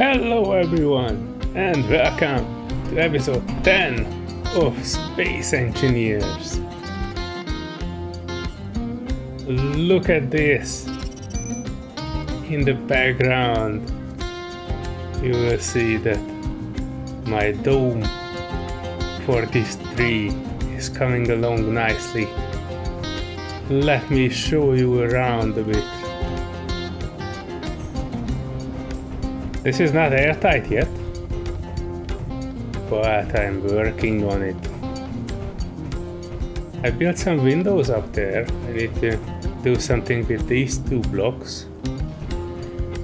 Hello everyone, and welcome to episode 10 of Space Engineers. Look at this. In the background, you will see that my dome for this tree is coming along nicely. Let me show you around a bit. This is not airtight yet, but I'm working on it. I built some windows up there. I need to do something with these two blocks.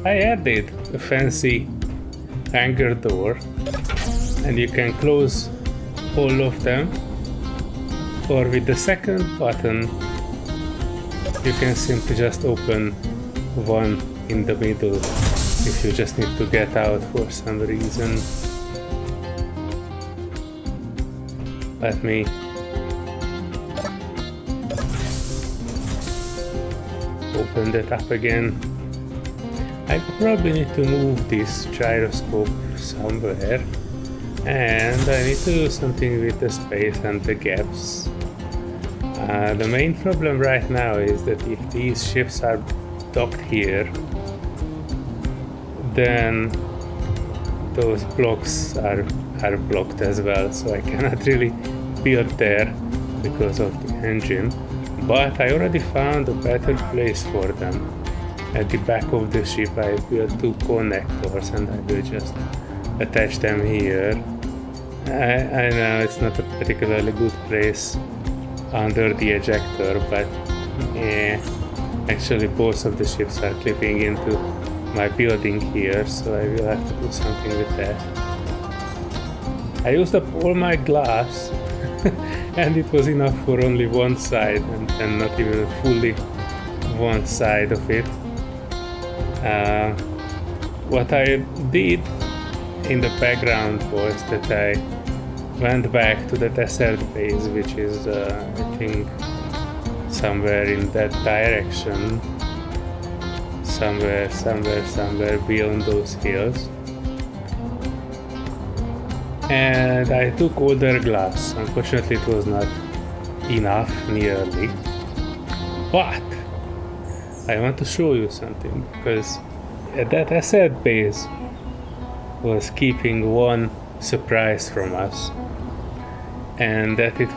I added a fancy hangar door, and you can close all of them, or with the second button you can simply just open one in the middle if you just need to get out for some reason. Let me open that up again. I probably need to move this gyroscope somewhere, and I need to do something with the space and the gaps. The main problem right now is that if these ships are docked here, then those blocks are blocked as well, so I cannot really build there because of the engine. But I already found a better place for them. At the back of the ship I built two connectors, and I will just attach them here. I know it's not a particularly good place under the ejector, but yeah, actually both of the ships are clipping into my building here, so I will have to do something with that. I used up all my glass and it was enough for only one side, and not even fully one side of it. What I did in the background was that I went back to the desert base, which is I think somewhere in that direction. Somewhere beyond those hills, and I took all their glass. Unfortunately it was not enough nearly, but I want to show you something, because that asset base was keeping one surprise from us, and that it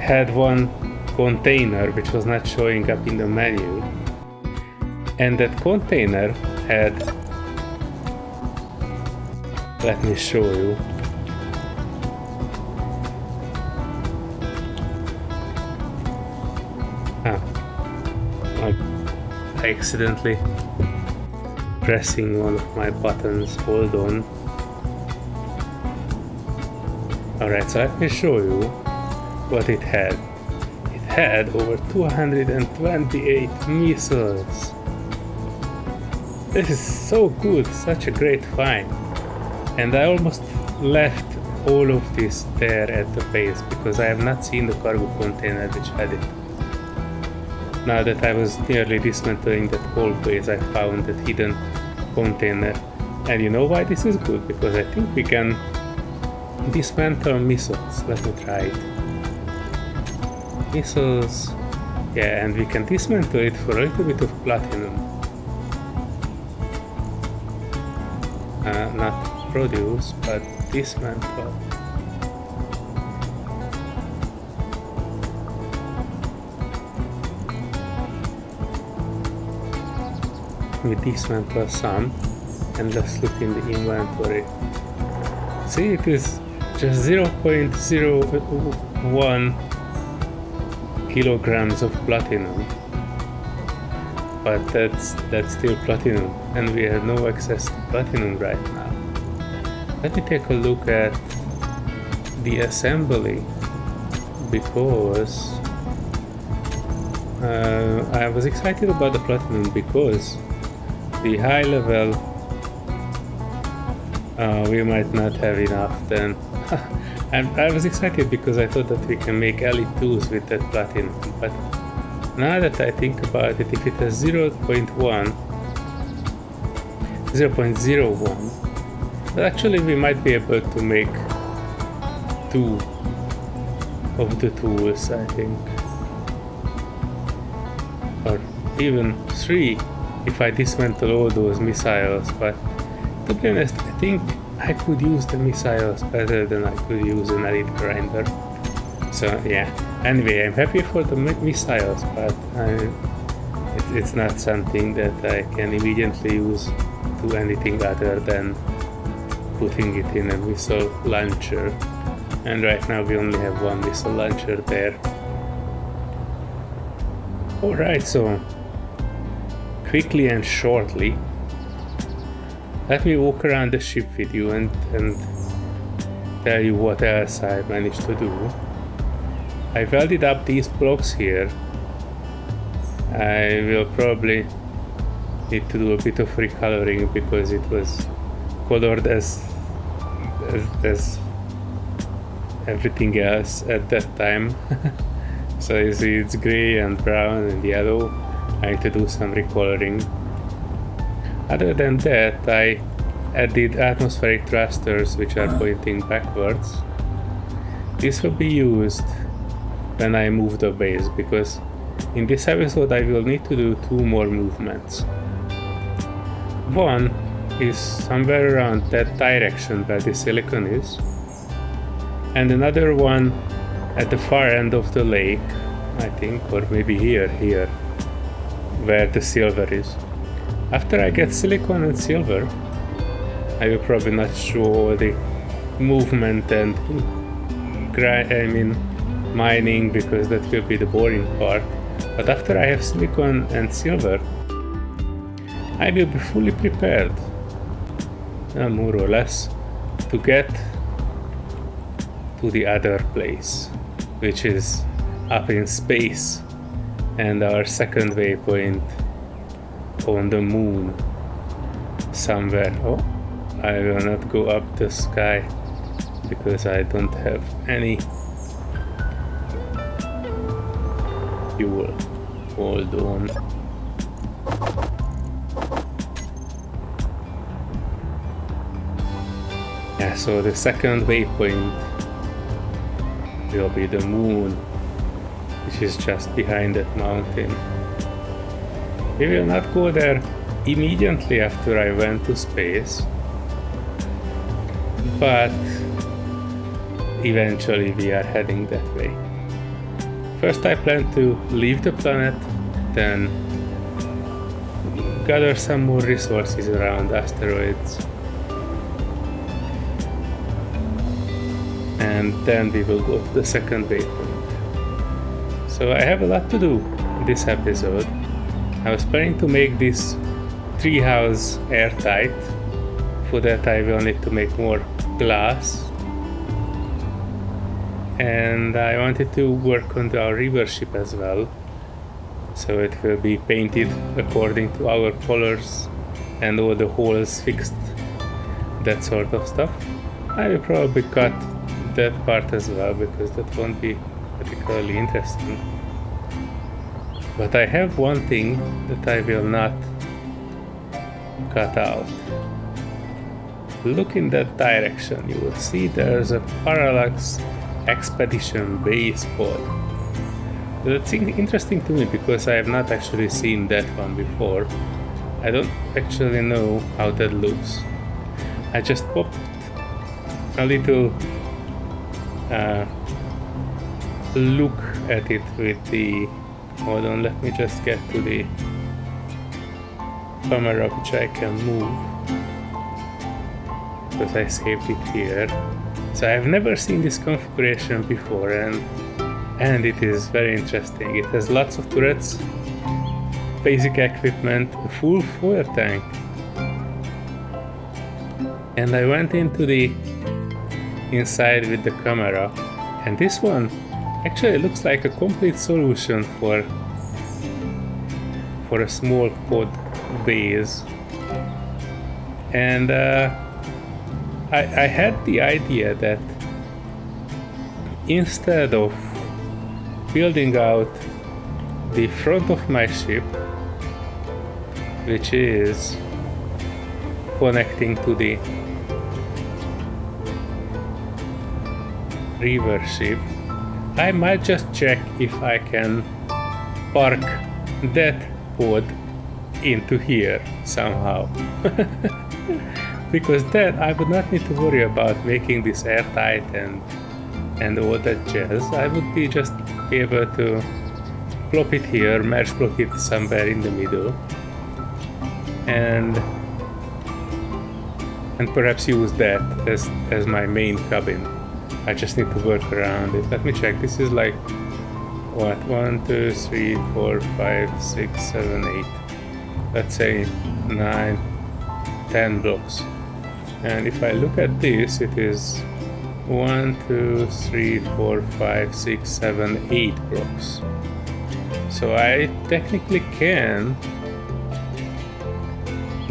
had one container which was not showing up in the menu. And that container had, let me show you. I accidentally pressing one of my buttons. Hold on. Alright, so let me show you what it had. It had over 228 missiles. This is so good, such a great find. And I almost left all of this there at the base because I have not seen the cargo container which had it. Now that I was nearly dismantling that whole base, I found that hidden container. And you know why this is good? Because I think we can dismantle missiles. Let me try it. Missiles. Yeah, and we can dismantle it for a little bit of platinum. Not produce, but dismantle. We dismantle some, and let's look in the inventory. See, it is just 0.01 kilograms of platinum. But that's still platinum, and we have no access to platinum right now. Let me take a look at the assembly, because I was excited about the platinum because the high level we might not have enough then. And I was excited because I thought that we can make LE2s with that platinum, but Now that I think about it, if it has 0.1, 0.01. But actually we might be able to make 2 of the tools, I think. Or even 3 if I dismantle all those missiles, but to be honest, I think I could use the missiles better than I could use an elite grinder. So yeah, anyway, I'm happy for the missiles, but it's not something that I can immediately use to anything other than putting it in a missile launcher. And right now we only have one missile launcher there. Alright, so quickly and shortly, let me walk around the ship with you and tell you what else I managed to do. I welded up these blocks here. I will probably need to do a bit of recoloring because it was colored as everything else at that time. So you see it's gray and brown and yellow. I need to do some recoloring. Other than that, I added atmospheric thrusters which are pointing backwards. This will be used when I move the base, because in this episode I will need to do 2 more movements. One is somewhere around that direction where the silicon is, and another one at the far end of the lake, I think, or maybe here, where the silver is. After I get silicon and silver, I will probably not show all the movement and mining, because that will be the boring part. But after I have silicon and silver, I will be fully prepared, more or less, to get to the other place, which is up in space, and our second waypoint on the moon somewhere. Oh, I will not go up the sky because I don't have any fuel. Hold on. Yeah, so the second waypoint will be the moon, which is just behind that mountain. We will not go there immediately after I went to space, but eventually we are heading that way. First I plan to leave the planet, then gather some more resources around asteroids, and then we will go to the second waypoint. So I have a lot to do in this episode. I was planning to make this treehouse airtight. For that I will need to make more glass. And I wanted to work on our river ship as well. So it will be painted according to our colors and all the holes fixed, that sort of stuff. I will probably cut that part as well because that won't be particularly interesting. But I have one thing that I will not cut out. Look in that direction, you will see there's a parallax expedition base pod. That's interesting to me because I have not actually seen that one before. I don't actually know how that looks. I just popped a little look at it with the... Hold on, let me just get to the camera which I can move, because I saved it here. So I've never seen this configuration before, and it is very interesting. It has lots of turrets, basic equipment, a full fuel tank. And I went into the inside with the camera, and this one actually looks like a complete solution for a small pod base. And I had the idea that instead of building out the front of my ship, which is connecting to the river ship, I might just check if I can park that pod into here somehow. Because then I would not need to worry about making this airtight and all that jazz. I would be just able to plop it here, merge block it somewhere in the middle, and perhaps use that as my main cabin. I just need to work around it. Let me check. This is like what? 1, 2, 3, 4, 5, 6, 7, 8. Let's say 9, 10 blocks. And if I look at this, it is 1, 2, 3, 4, 5, 6, 7, 8 blocks. So I technically can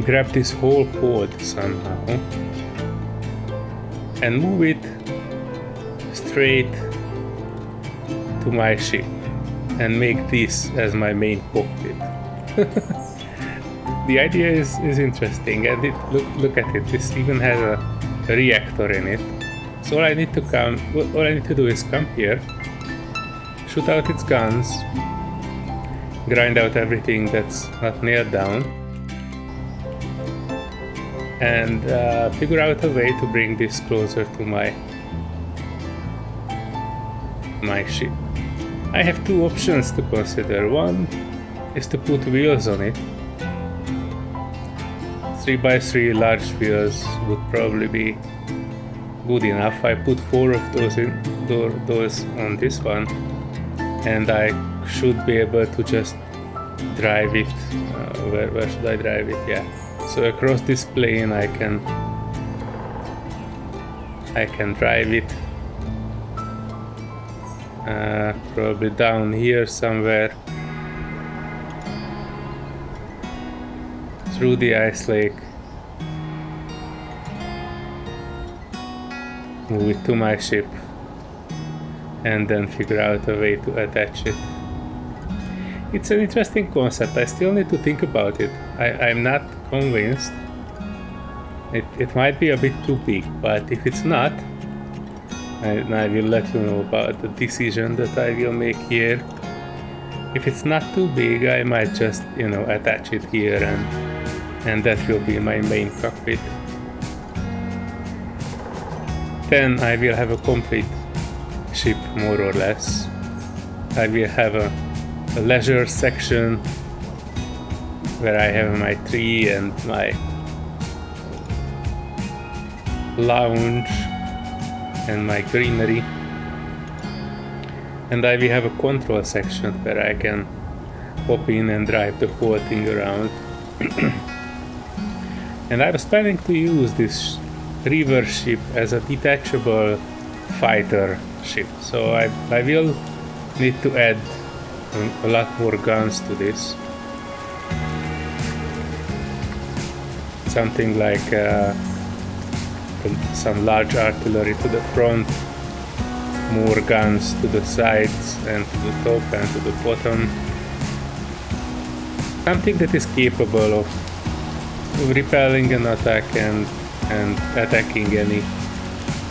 grab this whole pod somehow and move it straight to my ship and make this as my main cockpit. The idea is interesting, and look at it. This even has a reactor in it. So all I need to do is come here, shoot out its guns, grind out everything that's not nailed down, and figure out a way to bring this closer to my ship. I have two options to consider. One is to put wheels on it. 3x3 large wheels would probably be good enough. I put 4 of those on this one, and I should be able to just drive it. Where should I drive it? Yeah. So across this plane I can drive it probably down here somewhere through the ice lake, move it to my ship, and then figure out a way to attach it. It's an interesting concept. I still need to think about it. I'm not convinced. It might be a bit too big, but if it's not, I will let you know about the decision that I will make here. If it's not too big, I might just, attach it here, and that will be my main cockpit. Then I will have a complete ship, more or less. I will have a leisure section where I have my tree and my lounge and my greenery, and I will have a control section where I can hop in and drive the whole thing around. And I was planning to use this river ship as a detachable fighter ship, so I will need to add a lot more guns to this. Something like some large artillery to the front, more guns to the sides and to the top and to the bottom. Something that is capable of repelling an attack and attacking any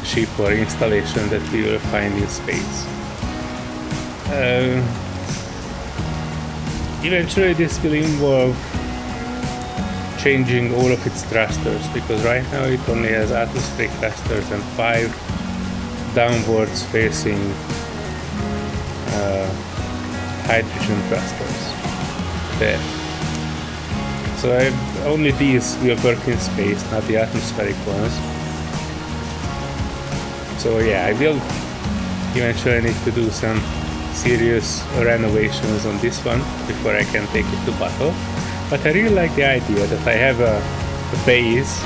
ship or installation that we will find in space. Eventually this will involve changing all of its thrusters, because right now it only has atmospheric thrusters and 5 downwards facing hydrogen thrusters there. So only these will work in space, not the atmospheric ones. So yeah, I will eventually need to do some serious renovations on this one before I can take it to battle. But I really like the idea that I have a base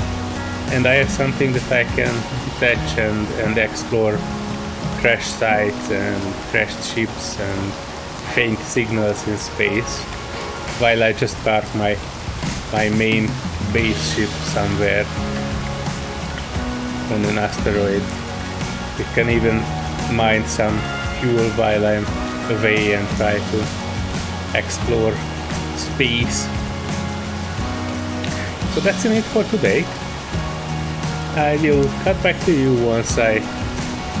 and I have something that I can detach and explore crash sites and crashed ships and faint signals in space, while I just park my main base ship somewhere on an asteroid. It can even mine some fuel while I'm away and try to explore space. So that's it for today. I will cut back to you once I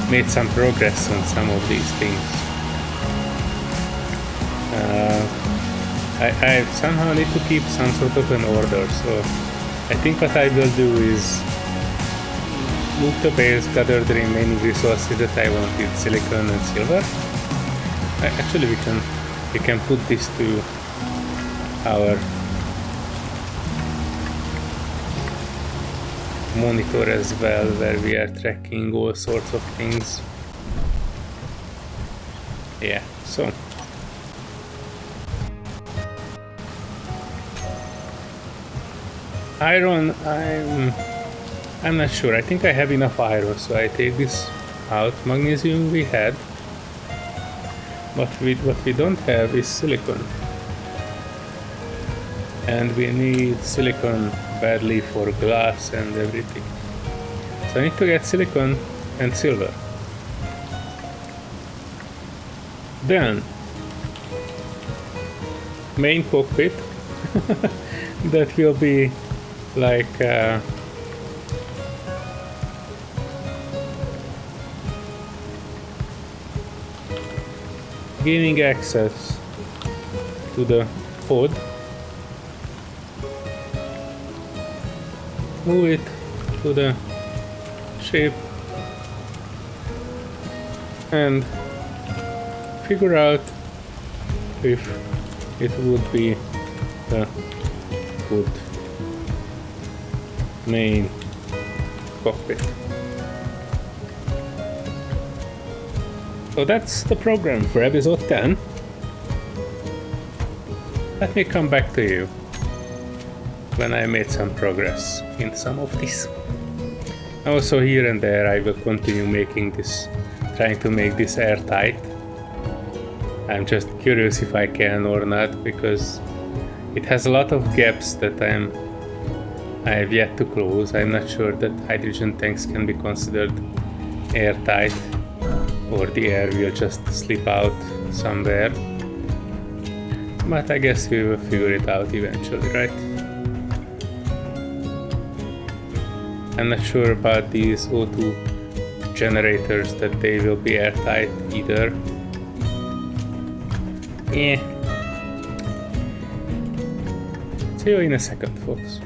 made some progress on some of these things. I somehow need to keep some sort of an order, so I think what I will do is move the base, gather the remaining resources that I wanted, silicon and silver. Actually, we can put this to our monitor as well, where we are tracking all sorts of things. Yeah, so iron, I'm not sure. I think I have enough iron, so I take this out. Magnesium we had, but what we don't have is silicon, and we need silicon badly for glass and everything. So I need to get silicon and silver. Then main cockpit that will be like gaining access to the pod. Move it to the ship and figure out if it would be the good main cockpit. So that's the program for episode 10. Let me come back to you when I made some progress in some of these. Also, here and there I will continue making this, trying to make this airtight. I'm just curious if I can or not, because it has a lot of gaps that I have yet to close. I'm not sure that hydrogen tanks can be considered airtight, or the air will just slip out somewhere. But I guess we will figure it out eventually, right? I'm not sure about these O2 generators, that they will be airtight either. Yeah. See you in a second, folks.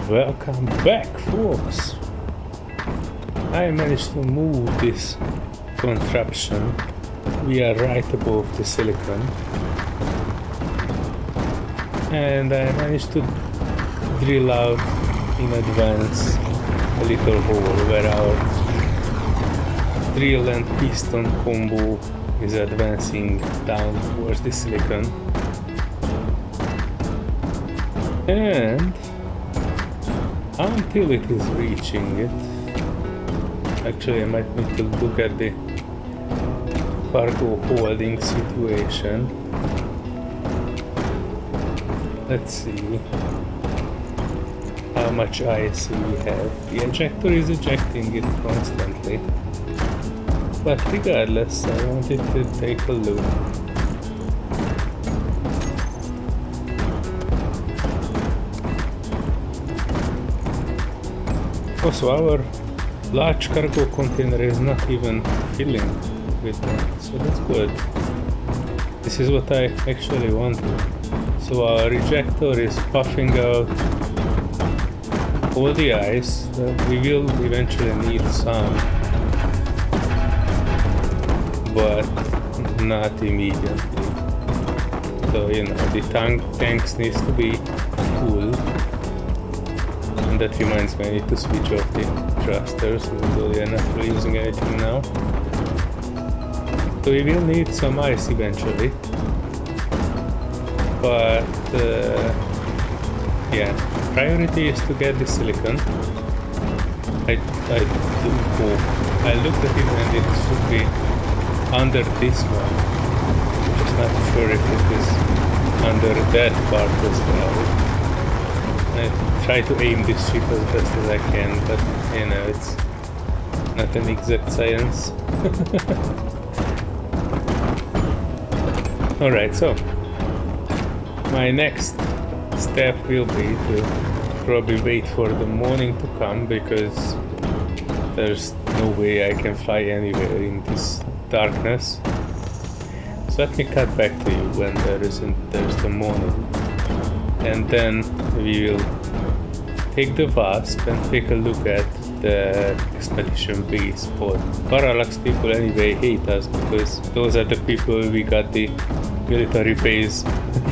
Welcome back, folks. I managed to move this contraption. We are right above the silicon. And I managed to drill out in advance a little hole where our drill and piston combo is advancing down towards the silicon. And until it is reaching it, actually I might need to look at the cargo holding situation. Let's see how much ice we have. The ejector is ejecting it constantly, but regardless, I wanted to take a look. Also, our large cargo container is not even filling with that, so that's good. This is what I actually wanted. So our ejector is puffing out all the ice. We will eventually need some, but not immediately. So, you know, the tanks needs to be full. And that reminds me, I need to switch off the thrusters, although they are not really using anything now. So we will need some ice eventually. But yeah, priority is to get the silicon. I do hope. I looked at it and it should be under this one. I'm just not sure if it is under that part as well. I try to aim this ship as best as I can, but you know, it's not an exact science. Alright, so my next step will be to probably wait for the morning to come because there's no way I can fly anywhere in this darkness. So let me cut back to you when there's the morning, and then we will take the VASP and take a look at the expedition base pod. Parallax people anyway hate us because those are the people we got the military base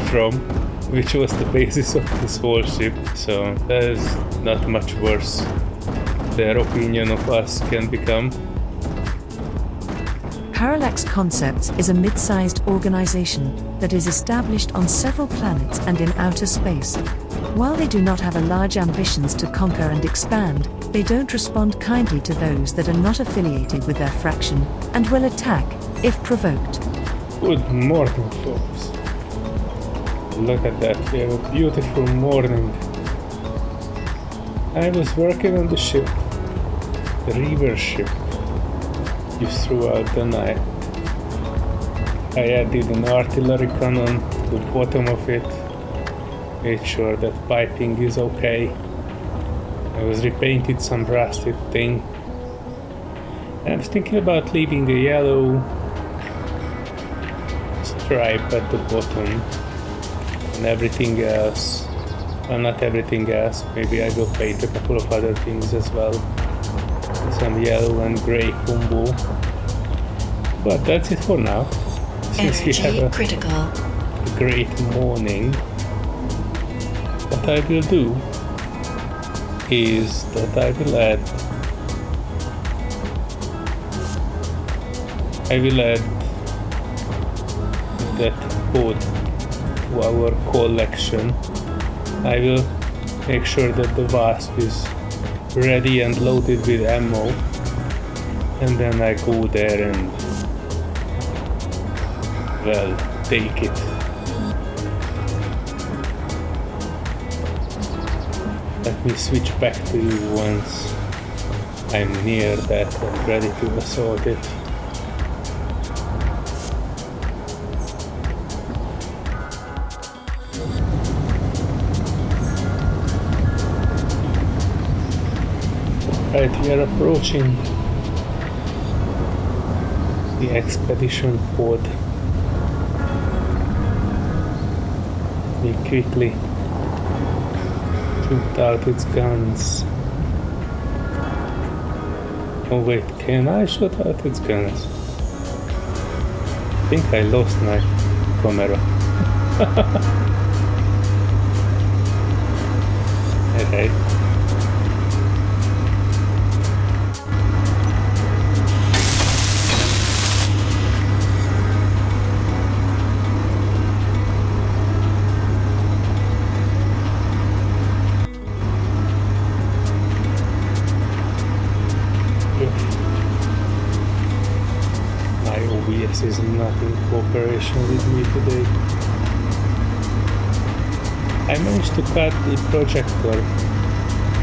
from, which was the basis of this whole ship, so that is not much worse their opinion of us can become. Parallax Concepts is a mid-sized organization that is established on several planets and in outer space. While they do not have a large ambitions to conquer and expand, they don't respond kindly to those that are not affiliated with their fraction, and will attack, if provoked. Good morning, folks. Look at that, we have a beautiful morning. I was working on the ship, the river ship, just throughout the night. I added an artillery cannon to the bottom of it, made sure that piping is okay. I was repainted some rusted thing. I was thinking about leaving the yellow stripe at the bottom and everything else. Well, not everything else, maybe I will paint a couple of other things as well. Some yellow and grey combo. But that's it for now. Since we have a great morning, what I will do is that I will add that code to our collection. I will make sure that the VASP is ready and loaded with ammo, and then I go there and, well, take it. Let me switch back to you once I'm near that and ready to assault it. Right, we are approaching the expedition pod. We quickly shoot out its guns. Oh wait, can I shoot out its guns? I think I lost my camera. Alright. OBS is not in cooperation with me today. I managed to cut the projector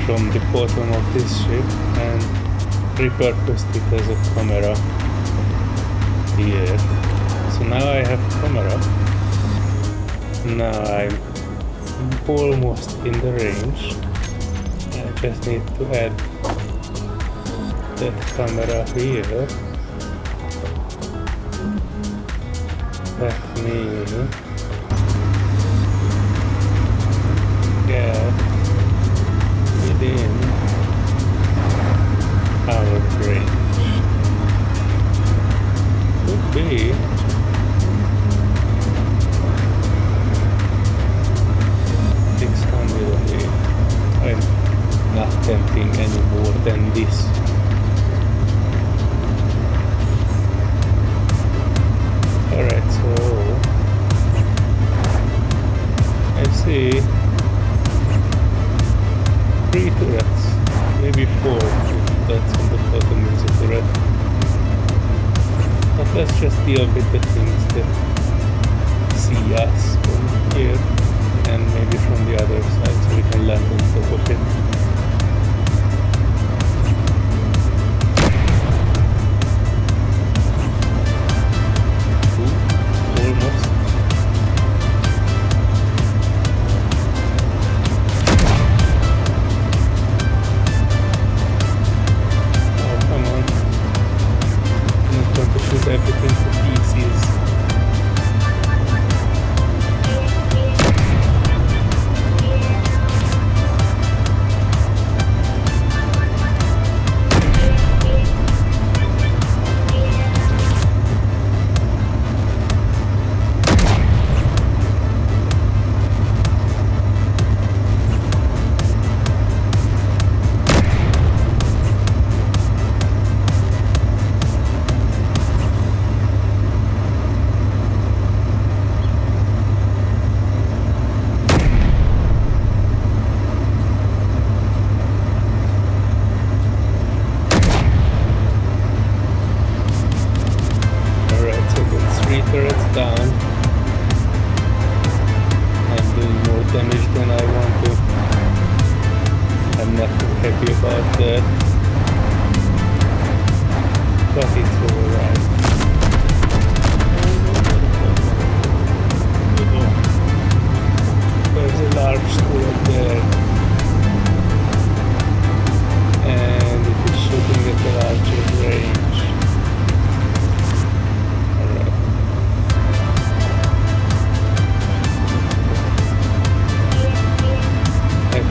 from the bottom of this ship and repurposed it as a camera here. So now I have a camera. Now I'm almost in the range. I just need to add that camera here. Let me get within our range. Could be 608. I'm not tempting any more than this. Alright, so I see 3 turrets, maybe 4 if that's on the bottom is a turret. But let's just deal with the things that see us from here and maybe from the other side so we can land on top of it. bases.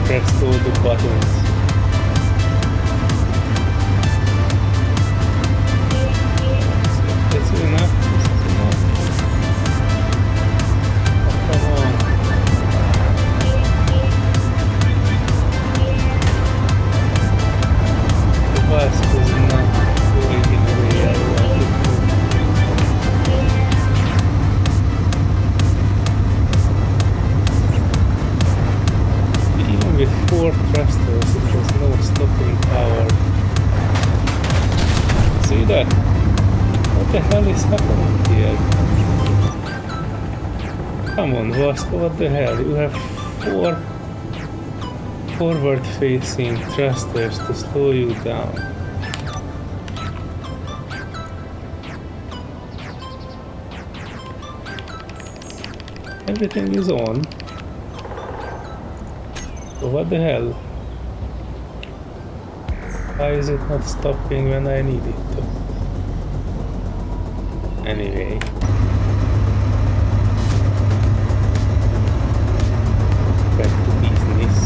Pressed all the buttons. This is enough. This is enough. Oh, come on. The bus was not going in the way I wanted to. Even with 4 thrusters, it was no stopping power. See that? What the hell is happening here? Come on, Rust, what the hell? You have 4 forward-facing thrusters to slow you down. Everything is on. So what the hell? Why is it not stopping when I need it to? Anyway. Back to business.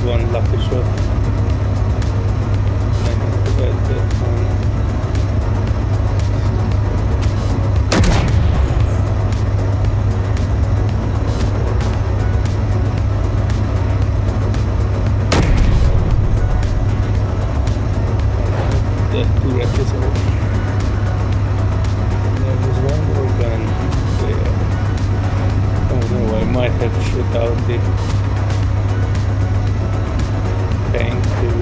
One lucky shot. I need to bet that one. That turret is off. There was one more gun there. Oh no, I might have shot out the tank too.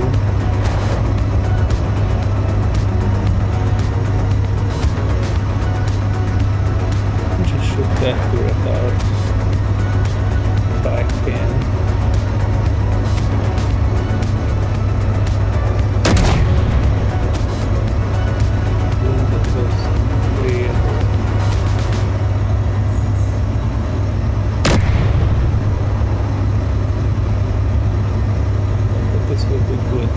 Just shoot that turret out if I can. Ooh, that was clear. This will be good.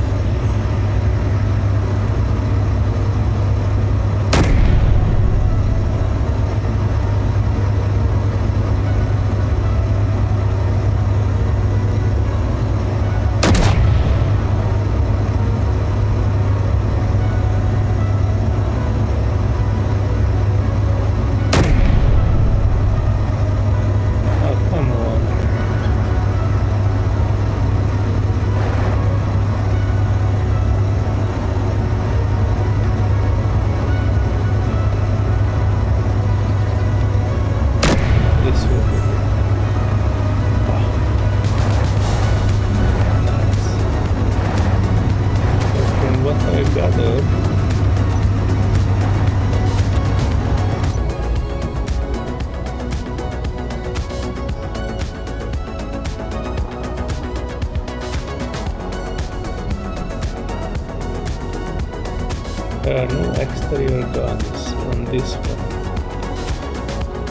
exterior guns on this one.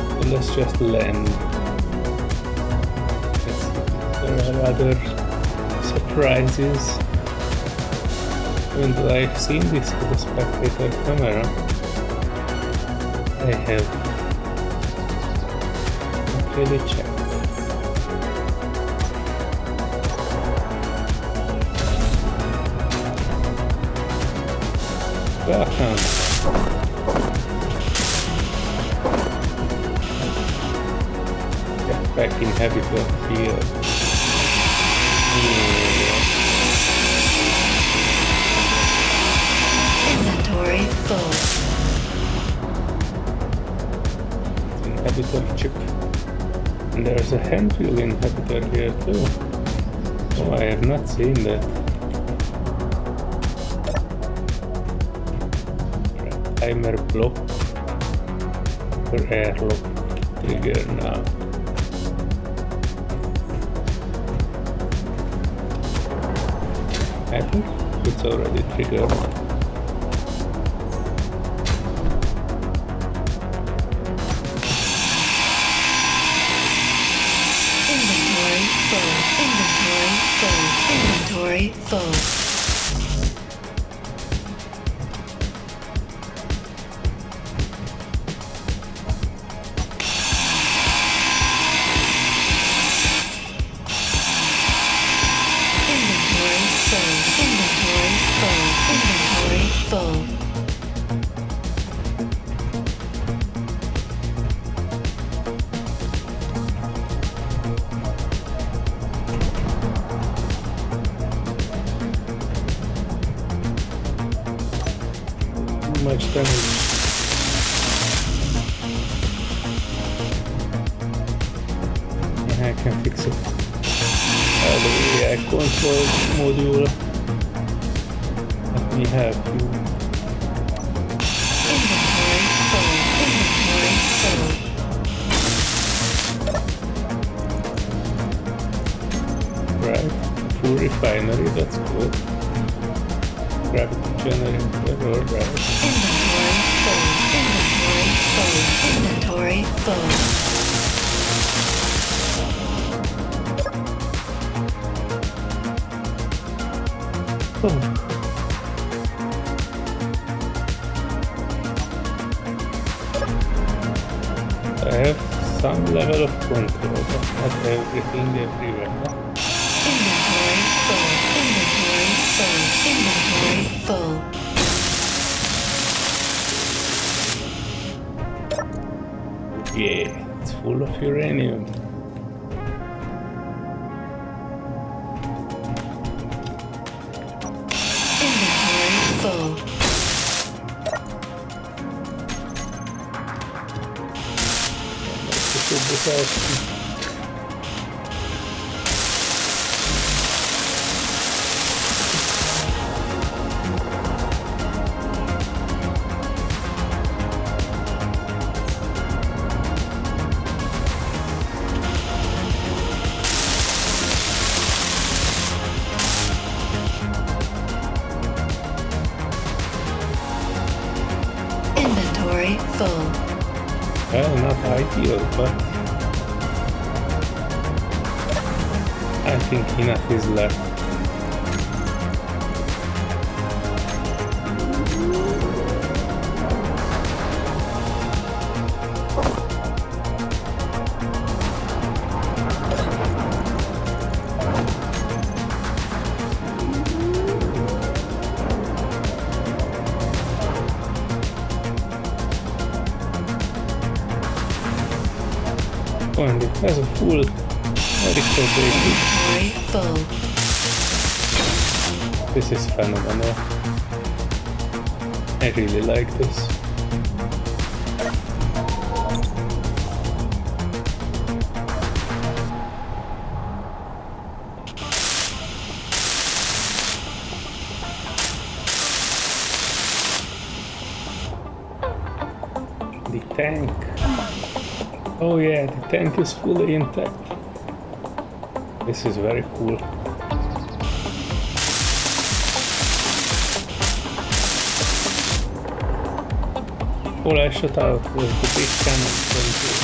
So let's just land. There are other surprises. Even though I've seen this with the spectator camera, I have not really checked. Bookhunt. Get back in habitat field. Inventory full. Inhabitor chip. And there's a handfill inhabitor here too. Oh, I have not seen that. Timer block for airlock trigger now. I think it's already triggered. Inventory full. Inventory full. Inventory full. Much damage. Yeah, I can fix it. The AI control module. Let me help you. Inventory full. Inventory full. Right, full refinery, that's good. Gravity generator, alright. Inventory full. Inventory full. Inventory full. Oh. I have some level of control, but not everything everywhere. Inventory full. Inventory full. Inventory full. Yeah, it's full of uranium. Inventory full. Let's shoot this out. Inventory full. Well, not ideal, but I think enough is left. Oh, and it has a full medical base. Inventory full. This is phenomenal. I really like this. The tank. Oh yeah, the tank is fully intact. This is very cool. All I shot out was the big cannon from here.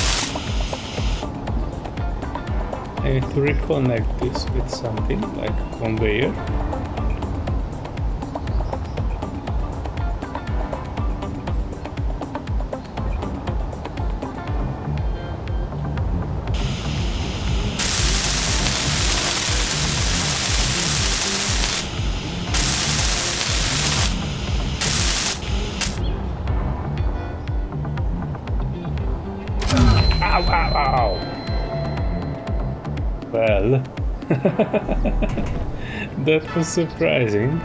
I need to reconnect this with something like conveyor. Ow, ow, ow. Well, that was surprising.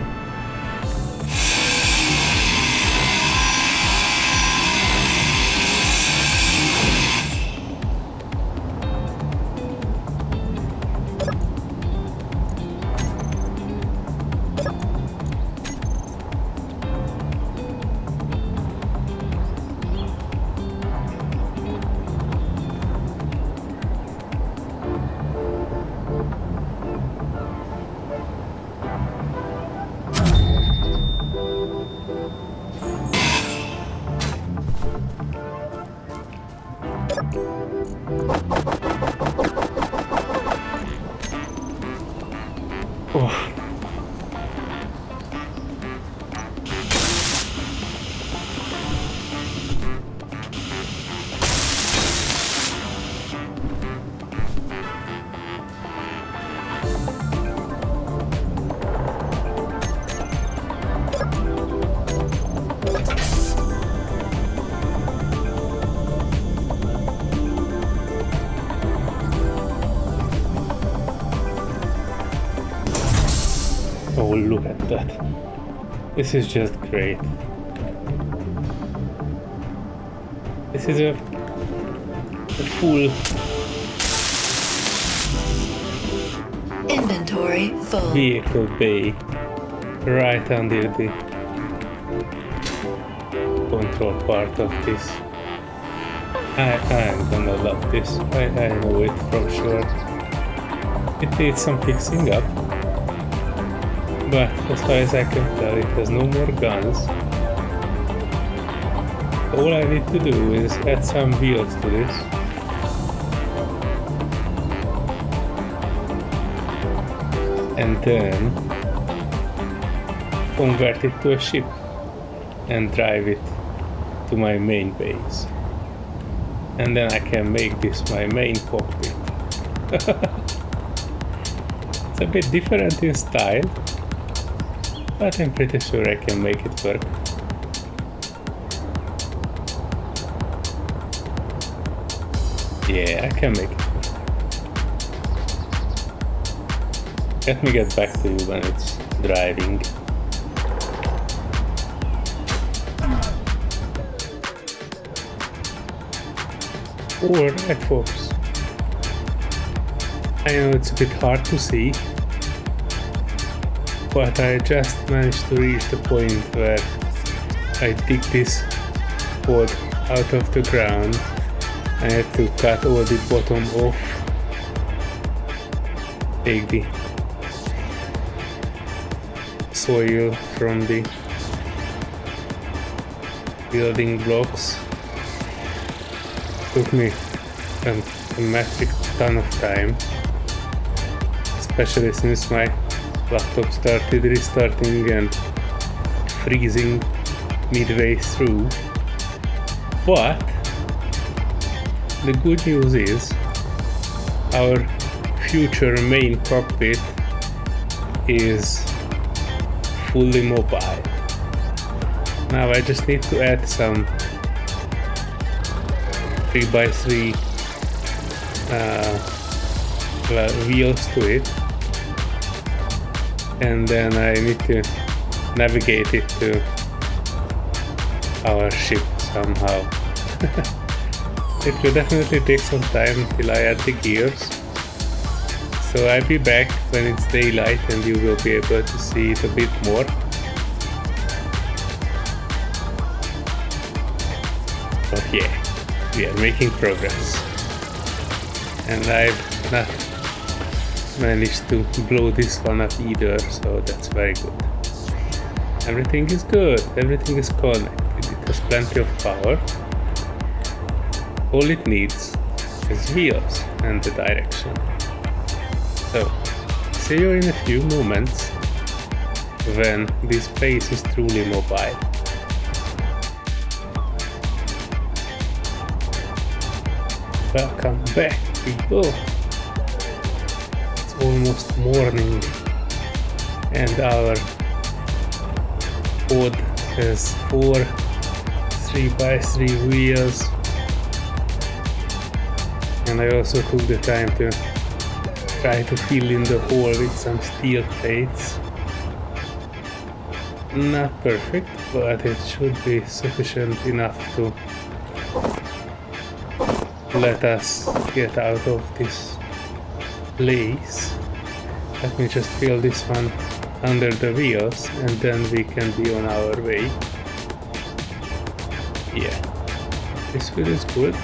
Oh. Oh, look at that. This is just great. This is a full Inventory full. vehicle bay right under the control part of this. I'm gonna love this. I know it for sure. It needs some fixing up. But as far as I can tell, it has no more guns. All I need to do is add some wheels to this. And then convert it to a ship and drive it to my main base. And then I can make this my main cockpit. It's a bit different in style, but I'm pretty sure I can make it work. Yeah, I can make it work. Let me get back to you when it's driving. Alright folks. I know it's a bit hard to see, but I just managed to reach the point where I dig this pod out of the ground. I had to cut all the bottom off, take the soil from the building blocks. Took me a metric ton of time, especially since my laptop started restarting and freezing midway through. But the good news is our future main cockpit is fully mobile. Now I just need to add some 3x3 wheels to it, and then I need to navigate it to our ship somehow. It will definitely take some time till I add the gears, so I'll be back when it's daylight and you will be able to see it a bit more. But yeah, we are making progress, and I've not managed to blow this one up either, so that's very good. Everything is good, everything is connected. It has plenty of power. All it needs is wheels and the direction. So, see you in a few moments when this place is truly mobile. Welcome back, people! It's almost morning and our pod has 4 3x3 wheels, and I also took the time to try to fill in the hole with some steel plates. Not perfect, but it should be sufficient enough to let us get out of this place. Let me just fill this one under the wheels and then we can be on our way. Yeah, this wheel is good.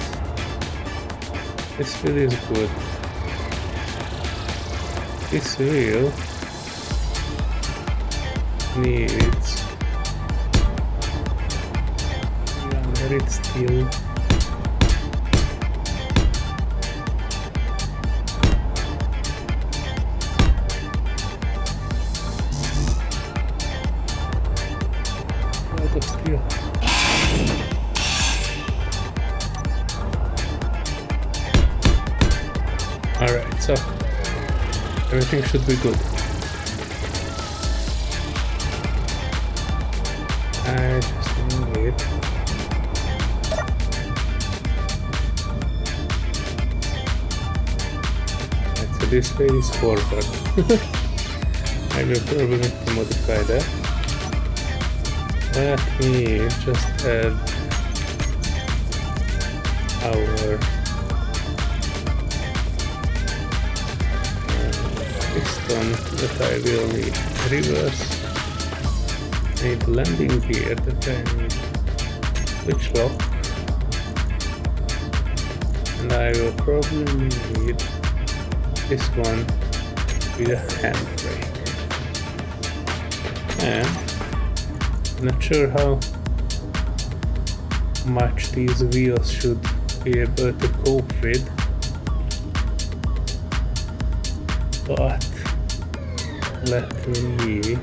This wheel is good. This wheel needs under it still. Out of steel. Alright, so everything should be good. I just need right, so this way is forward. I will probably need to modify that. Let me just add our piston that I will need. Reverse. Need landing gear that I need. Switch lock. And I will probably need this one with a handbrake. And not sure how much these wheels should be able to cope with, but let me,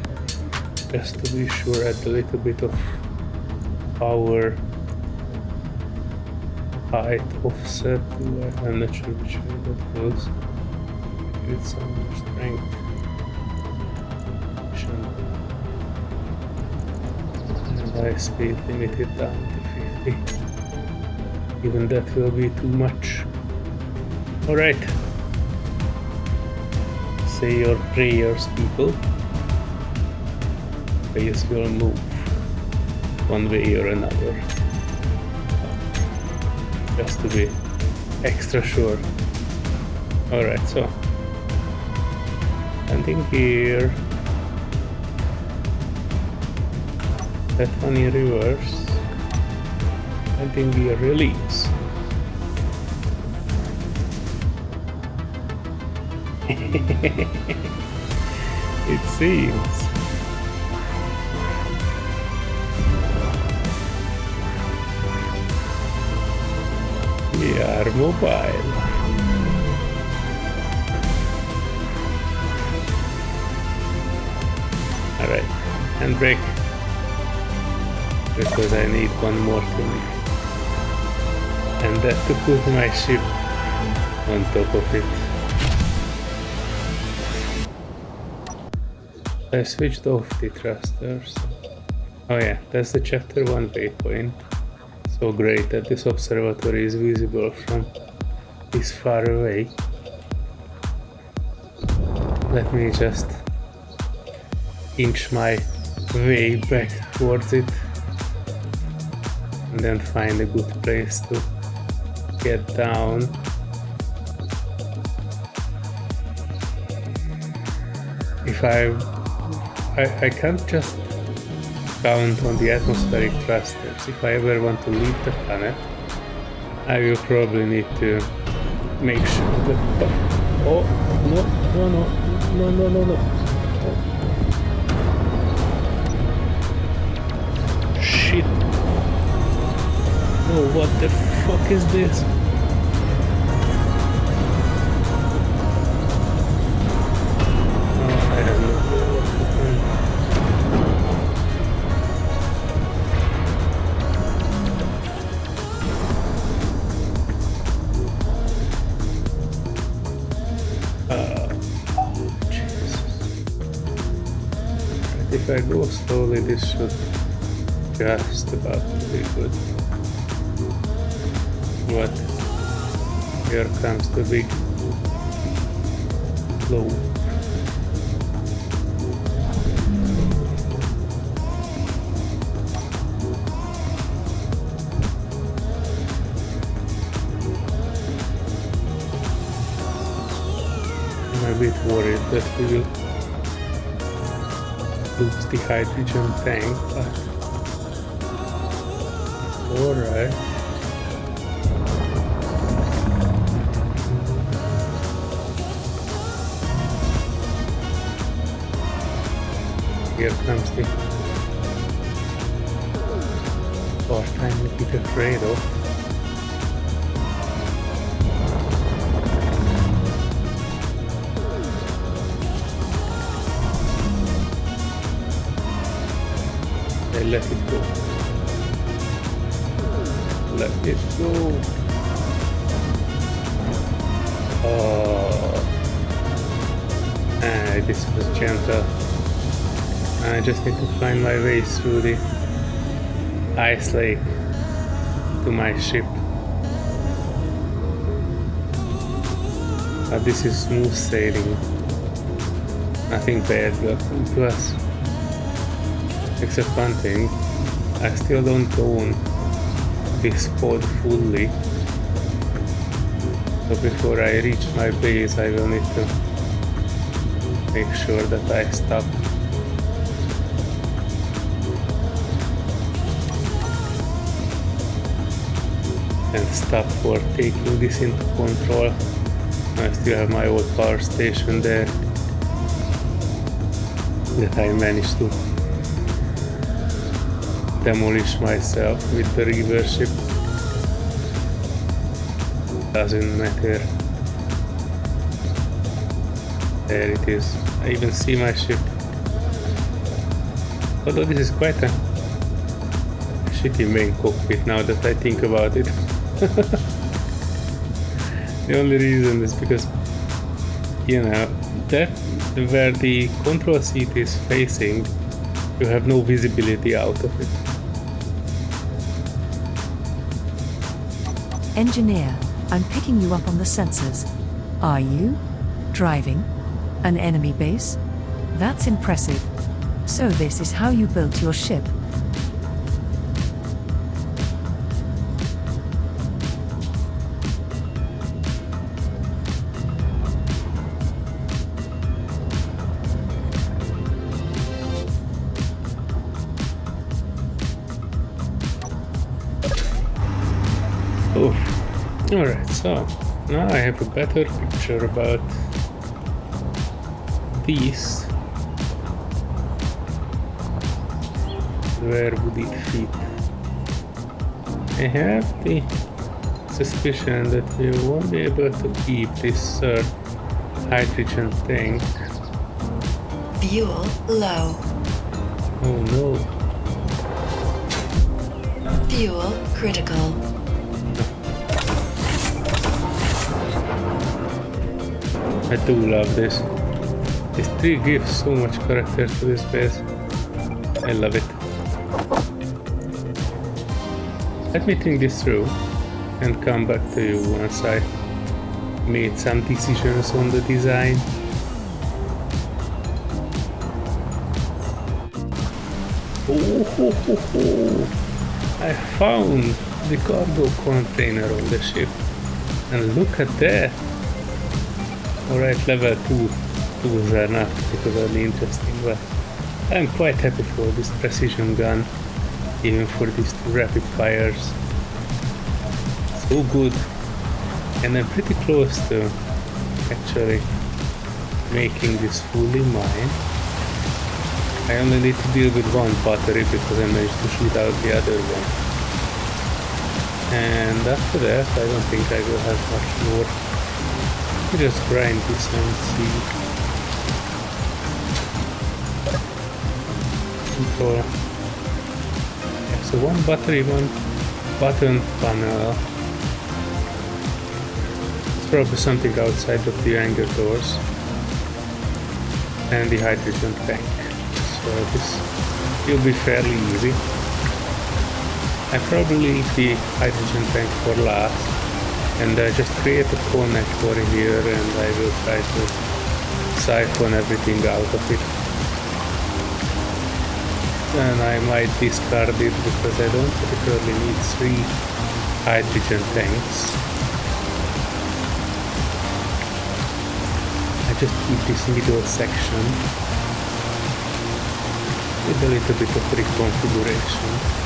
just to be sure, add a little bit of power height offset. I'm not sure which way that goes. With some more strength. And high speed limited down to 50. Even that will be too much. Alright. Say your prayers, people. Place will move one way or another. Just to be extra sure. Alright, so landing gear. That one in reverse. Landing gear release. It seems. We are mobile. Alright, handbrake. Because I need one more thing. And that to put my ship on top of it. I switched off the thrusters. Oh yeah, that's the chapter 1 waypoint. So great that this observatory is visible from this far away. Let me just inch my way back towards it and then find a good place to get down. If I can't just count on the atmospheric thrusters. If I ever want to leave the planet, I will probably need to make sure that... Oh, no. Shit. Oh, what the fuck is this? Oh, I don't know what happened. If I go slowly, this should just about be good. But here comes the big loop. I'm a bit worried that we will lose the hydrogen tank, but alright. Here comes the part I'm a bit afraid of. Let it go. Let it go. Oh. This was gentle. I just need to find my way through the ice lake to my ship. But this is smooth sailing. Nothing bad will come to us. Except one thing, I still don't own this pod fully. So before I reach my base, I will need to make sure that I stop. And stop for taking this into control. I still have my old power station there that I managed to demolish myself with the reverse ship. Doesn't matter. There it is. I even see my ship. Although this is quite a shitty main cockpit now that I think about it. The only reason is because, you know, that where the control seat is facing, you have no visibility out of it. Engineer, I'm picking you up on the sensors. Are you driving an enemy base? That's impressive. So this is how you built your ship. Oh, alright, so now I have a better picture about these. Where would it fit? I have the suspicion that we won't be able to keep this third hydrogen tank. Fuel low. Oh no. Fuel critical. I do love this. This tree gives so much character to this base. I love it. Let me think this through and come back to you once I made some decisions on the design. Oh, I found the cargo container on the ship. And look at that! Alright, level 2 tools are not particularly interesting, but I'm quite happy for this precision gun, even for these two rapid fires. So good. And I'm pretty close to actually making this fully mine. I only need to deal with one battery because I managed to shoot out the other one. And after that, I don't think I will have much more. We just grind this and see. Control. Yeah, so one battery, one button panel. It's probably something outside of the hangar doors. And the hydrogen tank. So this will be fairly easy. I probably leave the hydrogen tank for last, and just create a connector here, and I will try to siphon everything out of it. And I might discard it because I don't particularly need 3 hydrogen tanks. I just keep this middle section with a little bit of reconfiguration.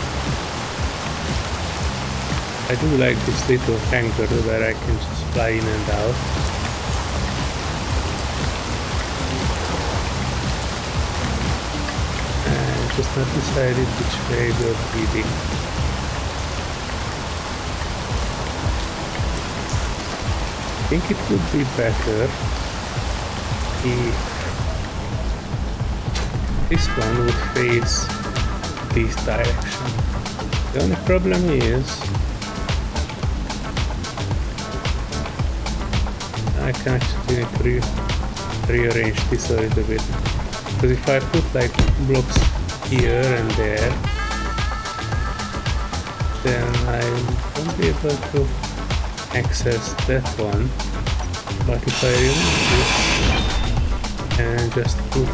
I do like this little hangar where I can just fly in and out. And just not decided which way will be the I think it would be better if this one would face this direction. The only problem is I can actually need to rearrange this a little bit, because if I put like blocks here and there, then I won't be able to access that one. But if I remove this and just put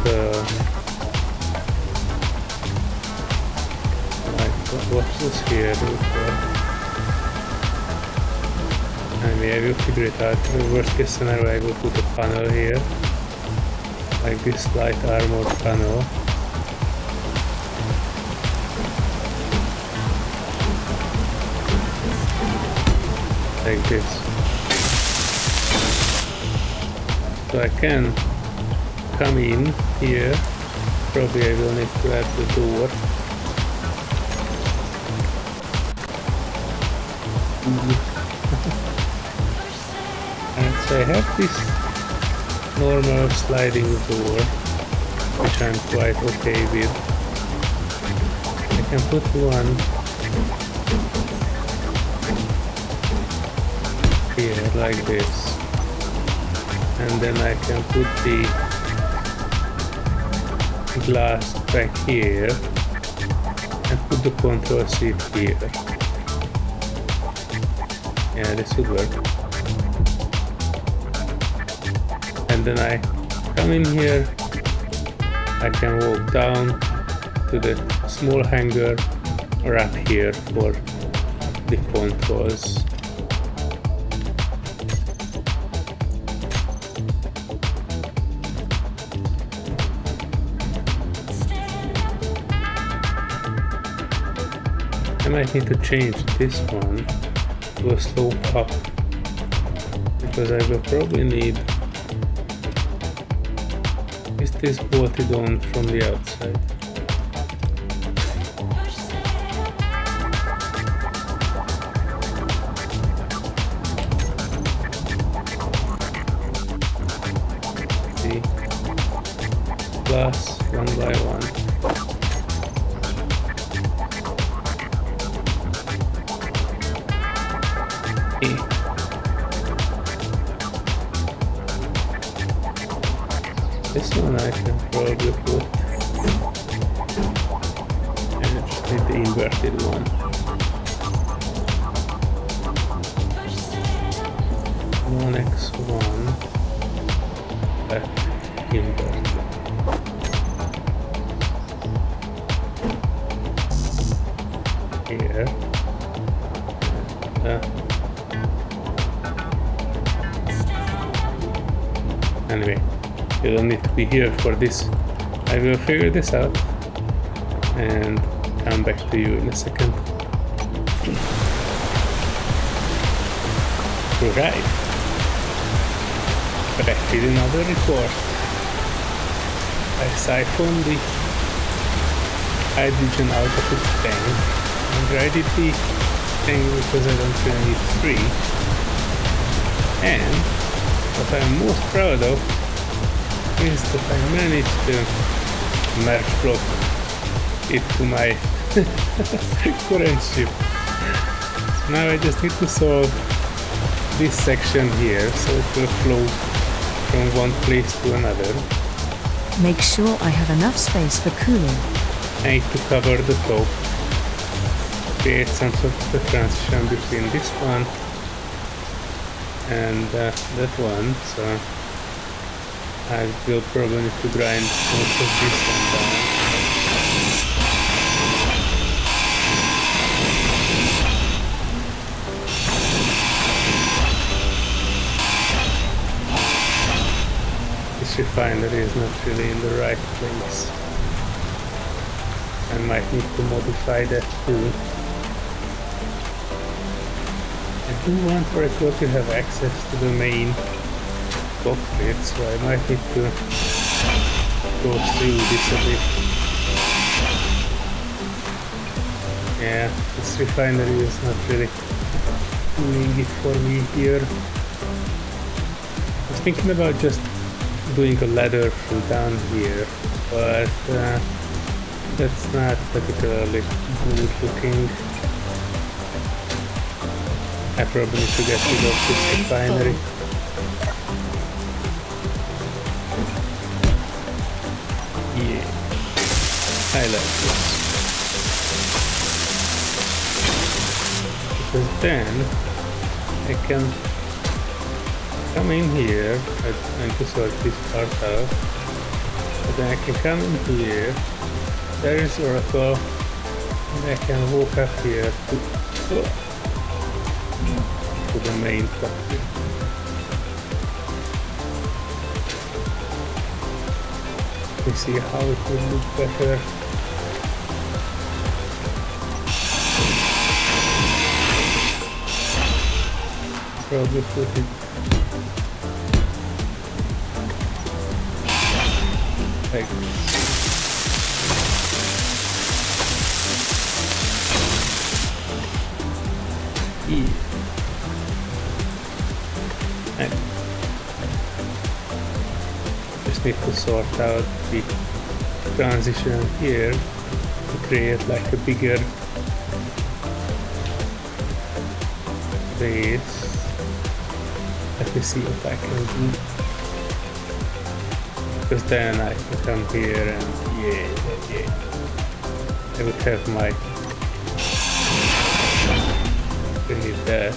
like what was here before, I mean, I will figure it out. In the worst case scenario, I will put a panel here, like this light armored panel. Like this. So I can come in here. Probably I will need to add the door. And so I have this normal sliding door, which I'm quite okay with. I can put one here like this, and then I can put the glass back here and put the control seat here. Yeah, this would work. And then I come in here, I can walk down to the small hangar or up here for the controls. I might need to change this one to a slope up, because I will probably need this bolted on from the outside. See, plus one by one. This one I can probably put, and I just need the inverted one. One X1 back inverted. Here. Anyway. You don't need to be here for this. I will figure this out and come back to you in a second. Right. Back with another report. I siphoned the hydrogen out of the tank and righted the thing because I don't really need 3. And what I'm most proud of is that I managed to merge block it to my current ship. So now I just need to solve this section here so it will flow from one place to another. Make sure I have enough space for cooling. I need to cover the top, create some sort of a transition between this one and that one, so I will probably need to grind most of this one down. This refinery is not really in the right place. I might need to modify that too. I do want Oracle to have access to the main cockpit, so I might need to go through this a bit. Yeah, this refinery is not really doing it for me here. I was thinking about just doing a ladder from down here, but that's not particularly good looking. I probably need to get rid of this refinery. Yeah, I like this. Because then I can come in here. I'm trying to sort this part out. But then I can come in here. There is Oracle. And I can walk up here to the main cockpit. Let me see how it would look better. Probably put it like this. Yeah. And just need to sort out the transition here to create like a bigger base. Let me see what I can do. Because then I can come here and yeah. I would have my need that.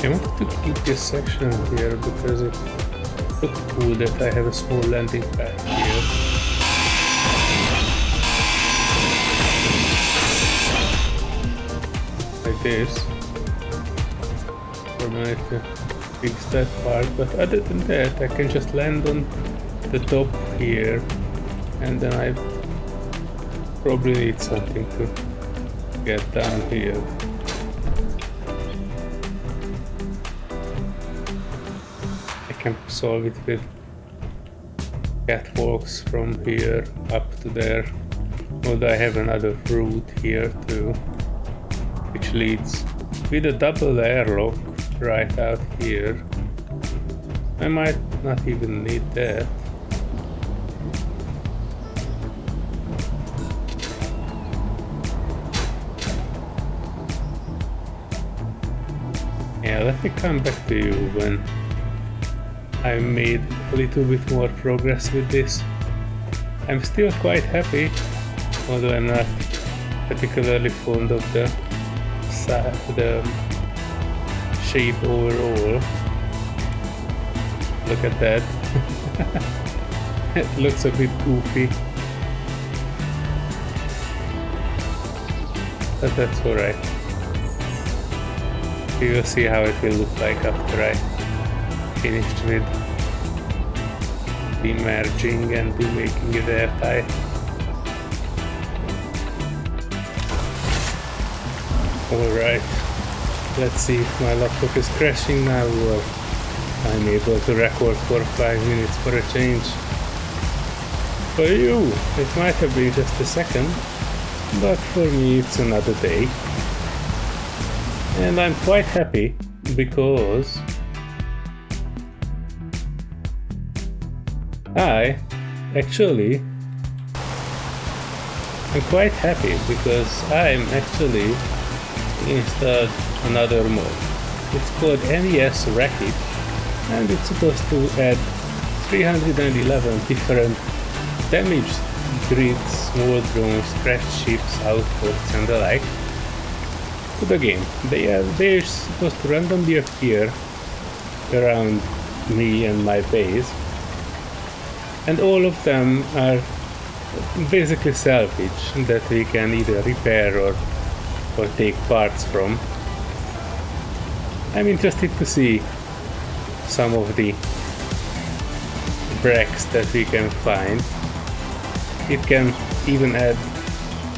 I wanted to keep this section here because it looks cool that I have a small landing pad here. Like this. Probably need to fix that part, but other than that I can just land on the top here, and then I probably need something to get down here. I can solve it with catwalks from here up to there, although I have another route here too, which leads with a double airlock right out here. I might not even need that. Yeah, let me come back to you when I made a little bit more progress with this. I'm still quite happy, although I'm not particularly fond of the shape overall. Look at that. It looks a bit goofy. But that's alright. We will see how it will look like after I finished with demerging and making it airtight. Alright, let's see if my laptop is crashing now or I'm able to record for 5 minutes for a change. For you, it might have been just a second, but for me it's another day. And I'm quite happy because I'm quite happy because I'm actually installed another mod. It's called NES Wreckage, and it's supposed to add 311 different damaged grids, small drones, crashed ships, outposts and the like to the game. They're supposed to randomly appear around me and my base, and all of them are basically salvage that we can either repair or take parts from. I'm interested to see some of the wrecks that we can find. It can even add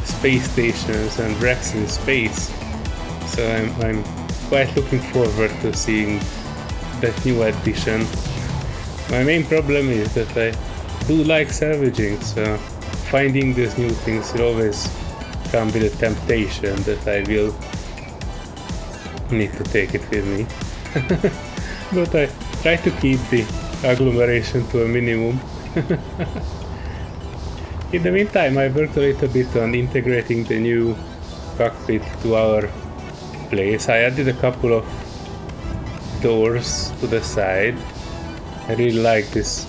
space stations and wrecks in space, so I'm quite looking forward to seeing that new addition. My main problem is that I do like salvaging, so finding these new things will always come with a temptation that I will need to take it with me. But I try to keep the agglomeration to a minimum. In the meantime, I worked a little bit on integrating the new cockpit to our place. I added a couple of doors to the side. I really like this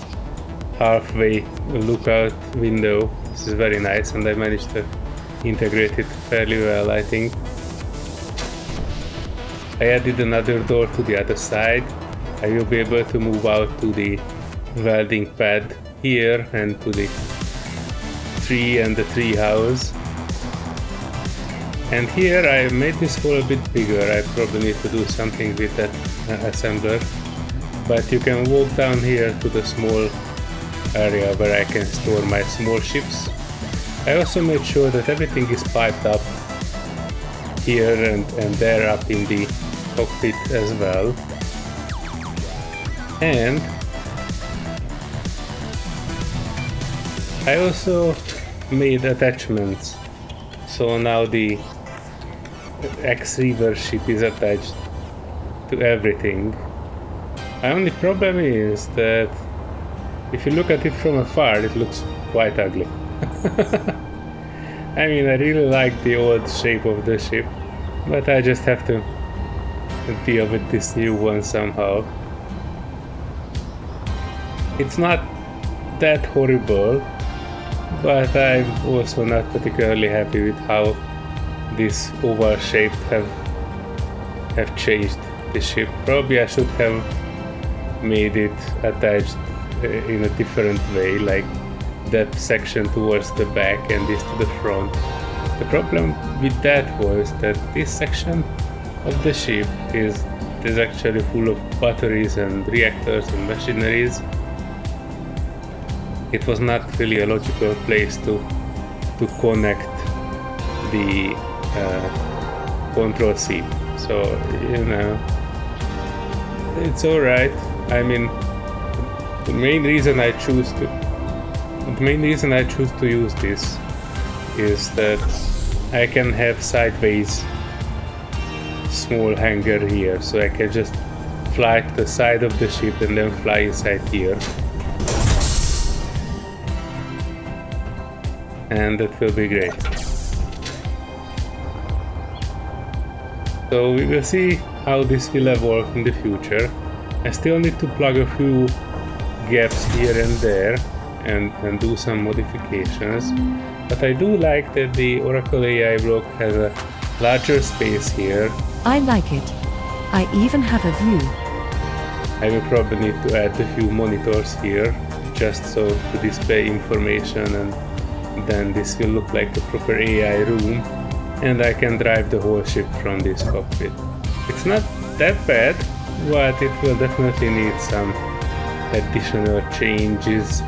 halfway lookout window. This is very nice, and I managed to integrate it fairly well, I think. I added another door to the other side. I will be able to move out to the welding pad here and to the tree and the tree house. And here I made this hole a bit bigger. I probably need to do something with that assembler. But you can walk down here to the small area where I can store my small ships. I also made sure that everything is piped up here and there up in the cockpit as well. And I also made attachments, so now the X-Reaver ship is attached to everything. My only problem is that if you look at it from afar, it looks quite ugly. I mean, I really like the old shape of the ship, but I just have to deal with this new one somehow. It's not that horrible, but I'm also not particularly happy with how this oval shape have changed the ship. Probably I should have made it attached in a different way, like that section towards the back and this to the front. The problem with that was that this section of the ship is actually full of batteries and reactors and machineries. It was not really a logical place to connect the control seat. So, you know, it's alright. I mean, the main reason I choose to use this is that I can have sideways small hangar here, so I can just fly to the side of the ship and then fly inside here. And that will be great. So we will see how this will evolve in the future. I still need to plug a few gaps here and there and do some modifications, but I do like that the Oracle AI block has a larger space here. I like it. I even have a view. I will probably need to add a few monitors here, just so to display information, and then this will look like a proper AI room, and I can drive the whole ship from this cockpit. It's not that bad, but it will definitely need some additional changes.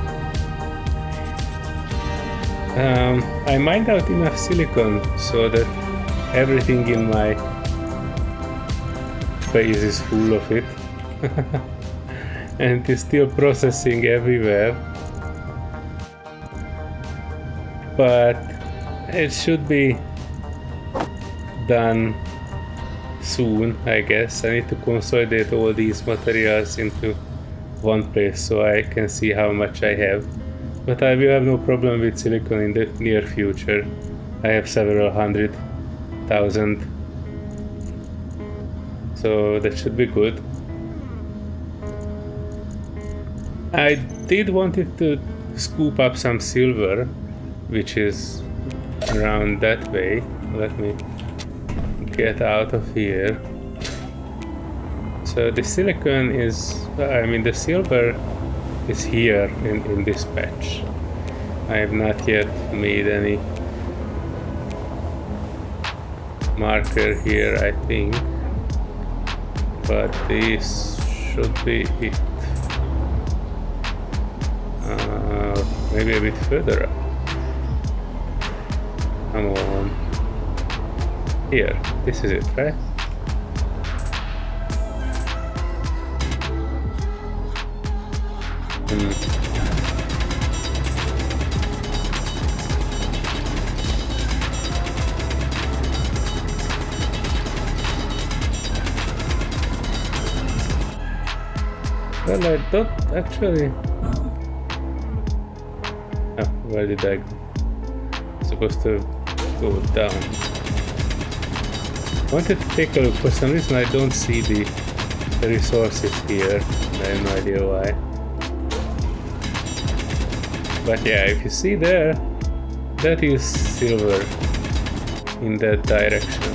I mined out enough silicon so that everything in my base is full of it. and it's still processing everywhere. But it should be done soon, I guess. I need to consolidate all these materials into one place so I can see how much I have. But I will have no problem with silicon in the near future. I have several 100,000. So that should be good. I did wanted to scoop up some silver, which is around that way. Let me get out of here. So the silicon is, the silver is here in this patch. I have not yet made any marker here, I think, but this should be it. Maybe a bit further up. Come on. Here, this is it, right? Well, I don't actually... Oh, where did I go? Supposed to go down. I wanted to take a look. For some reason I don't see the resources here. I have no idea why. But yeah, if you see there, that is silver in that direction.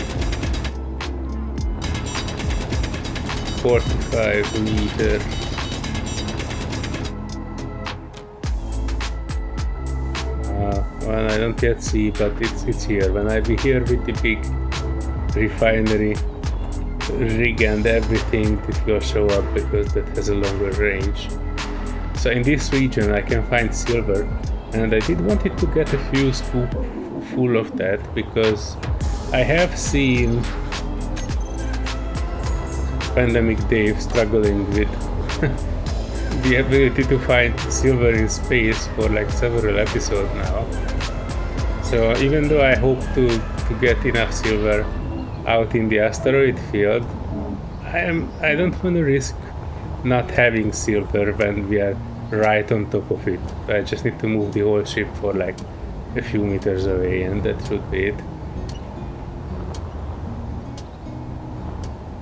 45 meter. Well, I don't yet see, but it's here. When I be here with the big refinery rig and everything, it will show up because that has a longer range. So in this region I can find silver, and I did wanted to get a few scoops full of that because I have seen Pandemic Dave struggling with the ability to find silver in space for like several episodes now. So even though I hope to get enough silver out in the asteroid field, I don't want to risk not having silver when we are right on top of it. I just need to move the whole ship for like a few meters away, and that should be it.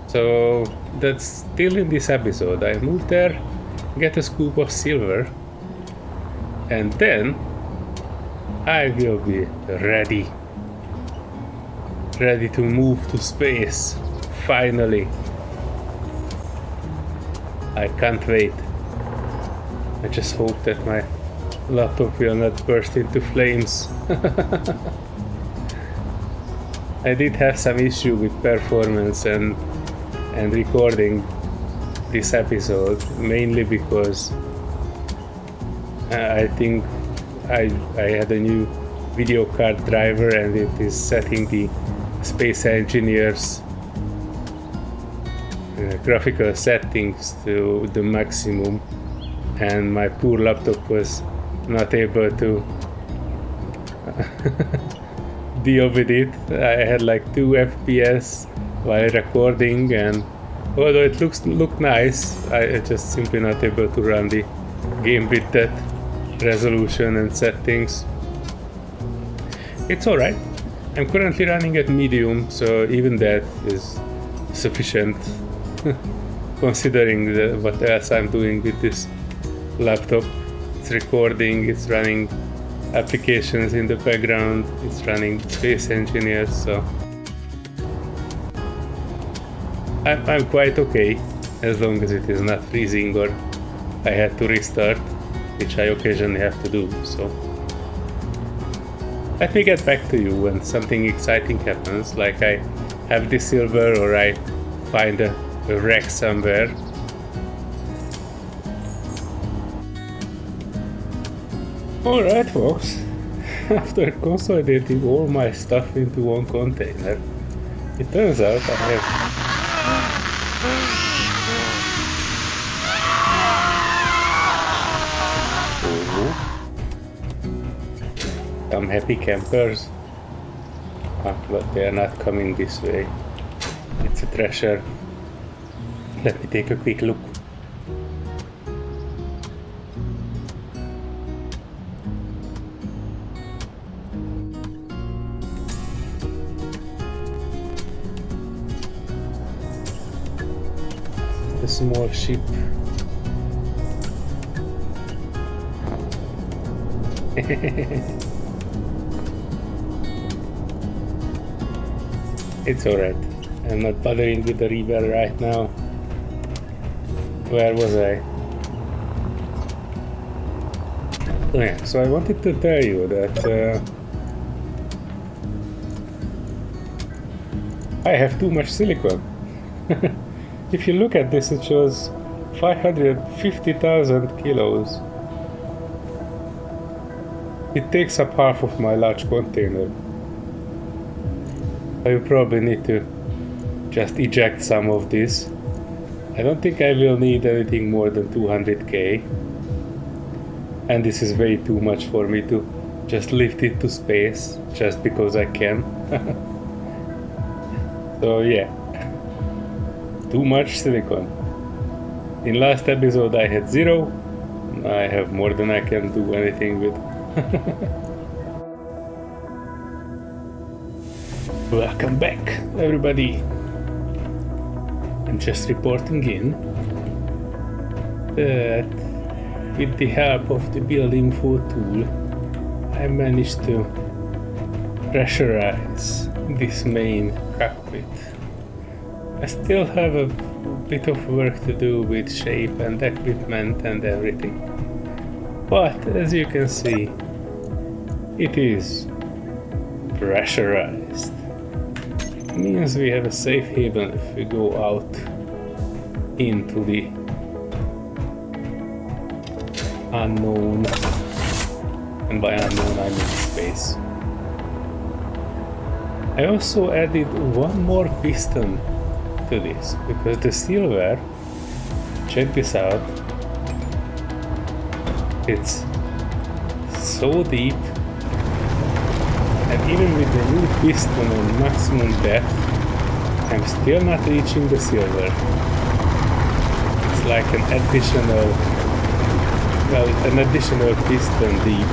So that's still in this episode. I move there, get a scoop of silver, and then I will be ready to move to space, finally. I can't wait. I just hope that my laptop will not burst into flames. I did have some issue with performance and recording this episode, mainly because I think I had a new video card driver and it is setting the Space Engineers graphical settings to the maximum, and my poor laptop was not able to deal with it. I had like 2 FPS while recording, and although it looked nice, I just simply not able to run the game with that resolution and settings. It's alright. I'm currently running at medium, so even that is sufficient considering what else I'm doing with this laptop. It's recording, it's running applications in the background, it's running Space Engineers, so I'm quite okay as long as it is not freezing or I had to restart, which I occasionally have to do. So let me get back to you when something exciting happens, like I have the silver or I find a wreck somewhere. Alright folks, after consolidating all my stuff into one container, it turns out I have Some happy campers. But they are not coming this way. It's a treasure. Let me take a quick look. The small ship. It's alright. I'm not bothering with the river right now. Where was I? Oh yeah, so I wanted to tell you that I have too much silicon. If you look at this, it shows 550,000 kilos. It takes up half of my large container. I will probably need to just eject some of this. I don't think I will need anything more than 200k. And this is way too much for me to just lift it to space just because I can. So yeah, too much silicon. In last episode I had 0. I have more than I can do anything with. Welcome back, everybody. I'm just reporting in that with the help of the build info tool, I managed to pressurize this main cockpit. I still have a bit of work to do with shape and equipment and everything. But as you can see, it is pressurized. It means we have a safe haven if we go out into the unknown. And by unknown I mean space. I also added one more piston to this because the silver, check this out, it's so deep, and even with the new piston on maximum depth, I'm still not reaching the silver. It's like an additional piston deep.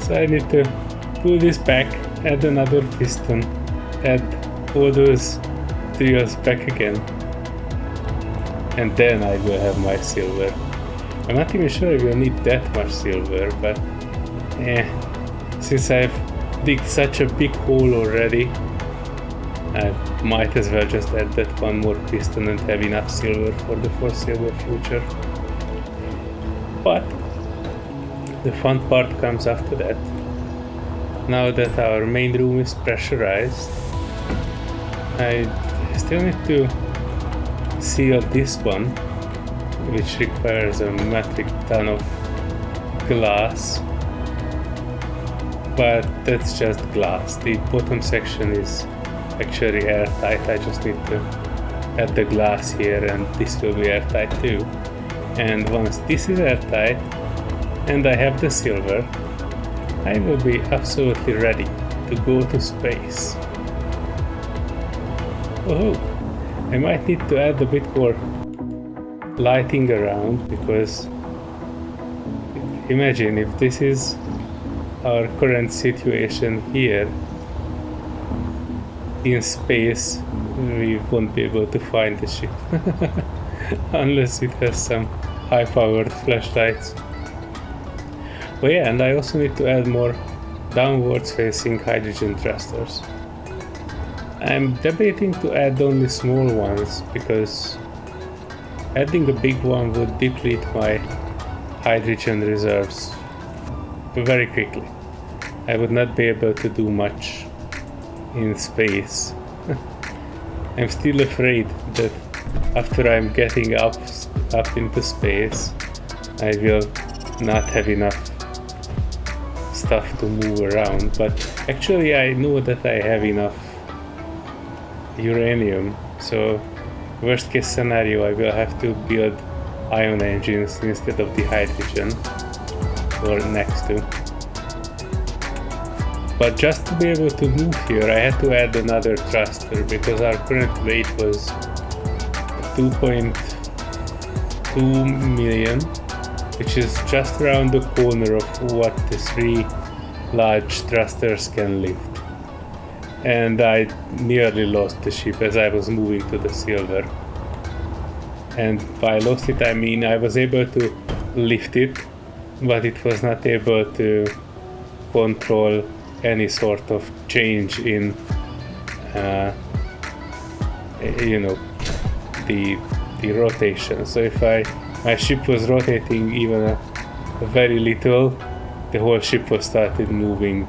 So I need to pull this back, add another piston, add all those materials back again, and then I will have my silver. I'm not even sure I will need that much silver, but since I've digged such a big hole already, I might as well just add that one more piston and have enough silver for the foreseeable future. But the fun part comes after that. Now that our main room is pressurized, I still need to seal this one, which requires a metric ton of glass. But that's just glass. The bottom section is actually airtight. I just need to add the glass here and this will be airtight too. And once this is airtight and I have the silver, I will be absolutely ready to go to space. Oh, I might need to add a bit more lighting around, because imagine if this is our current situation here in space, we won't be able to find the ship unless it has some high-powered flashlights. Oh yeah, and I also need to add more downwards facing hydrogen thrusters. I'm debating to add only small ones, because adding a big one would deplete my hydrogen reserves very quickly. I would not be able to do much in space. I'm still afraid that after I'm getting up into space, I will not have enough stuff to move around. But actually I know that I have enough uranium, so worst case scenario I will have to build ion engines instead of the hydrogen. or next to. But just to be able to move here, I had to add another thruster because our current weight was 2.2 million, which is just around the corner of what the 3 large thrusters can lift. And I nearly lost the ship as I was moving to the silver. And by lost it I mean I was able to lift it, but it was not able to control any sort of change in the rotation. So if my ship was rotating even a very little, the whole ship was started moving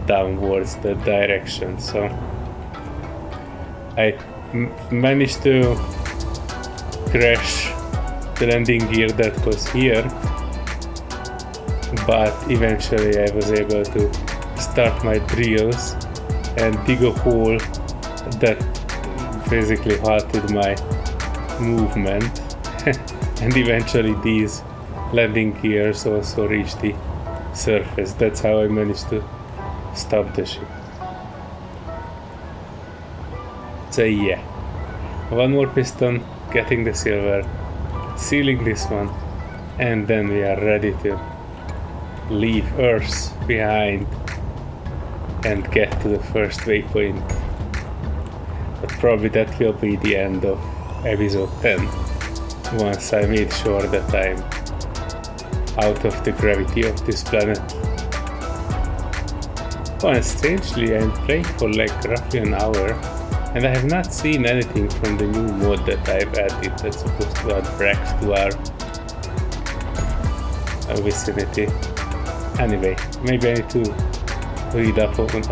downwards the direction. So I managed to crash the landing gear that was here, but eventually I was able to start my drills and dig a hole that basically halted my movement. And eventually these landing gears also reached the surface. That's how I managed to stop the ship. So yeah, one more piston, getting the silver, sealing this one, and then we are ready to leave Earth behind and get to the first waypoint. But probably that will be the end of episode 10, once I made sure that I'm out of the gravity of this planet. Oh, and strangely I'm playing for like roughly an hour, and I have not seen anything from the new mod that I've added that's supposed to add wrecks to our vicinity. Anyway, maybe I need to read up on it a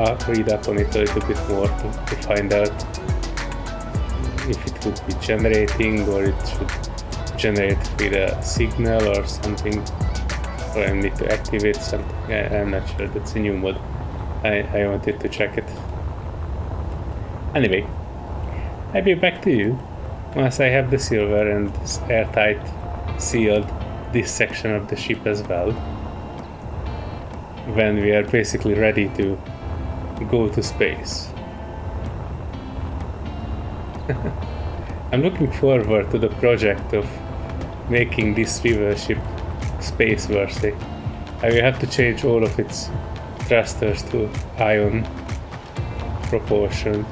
little bit more to find out if it would be generating or it should generate with a signal or something, or I need to activate something. I'm not sure, that's a new mod. I wanted to check it. Anyway, I'll be back to you once I have the silver and airtight sealed this section of the ship as well, when we are basically ready to go to space. I'm looking forward to the project of making this river ship space worthy. I will have to change all of its thrusters to ion propulsion,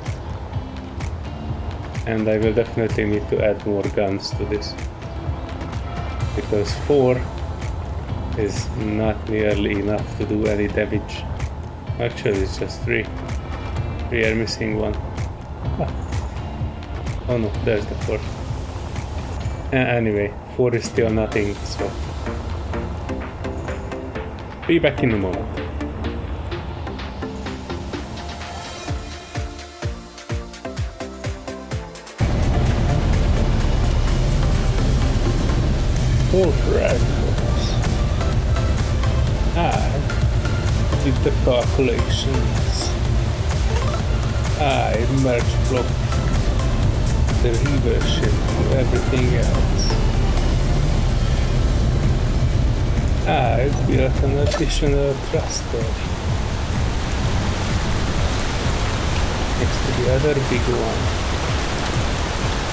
and I will definitely need to add more guns to this, because 4 is not nearly enough to do any damage. Actually it's just 3. We are missing 1. Oh no, there's the 4th. Anyway, 4 is still nothing, so be back in a moment. Alright, folks. I did the calculations. I merge blocked the reversion to everything else. I built an additional thruster next to the other big one.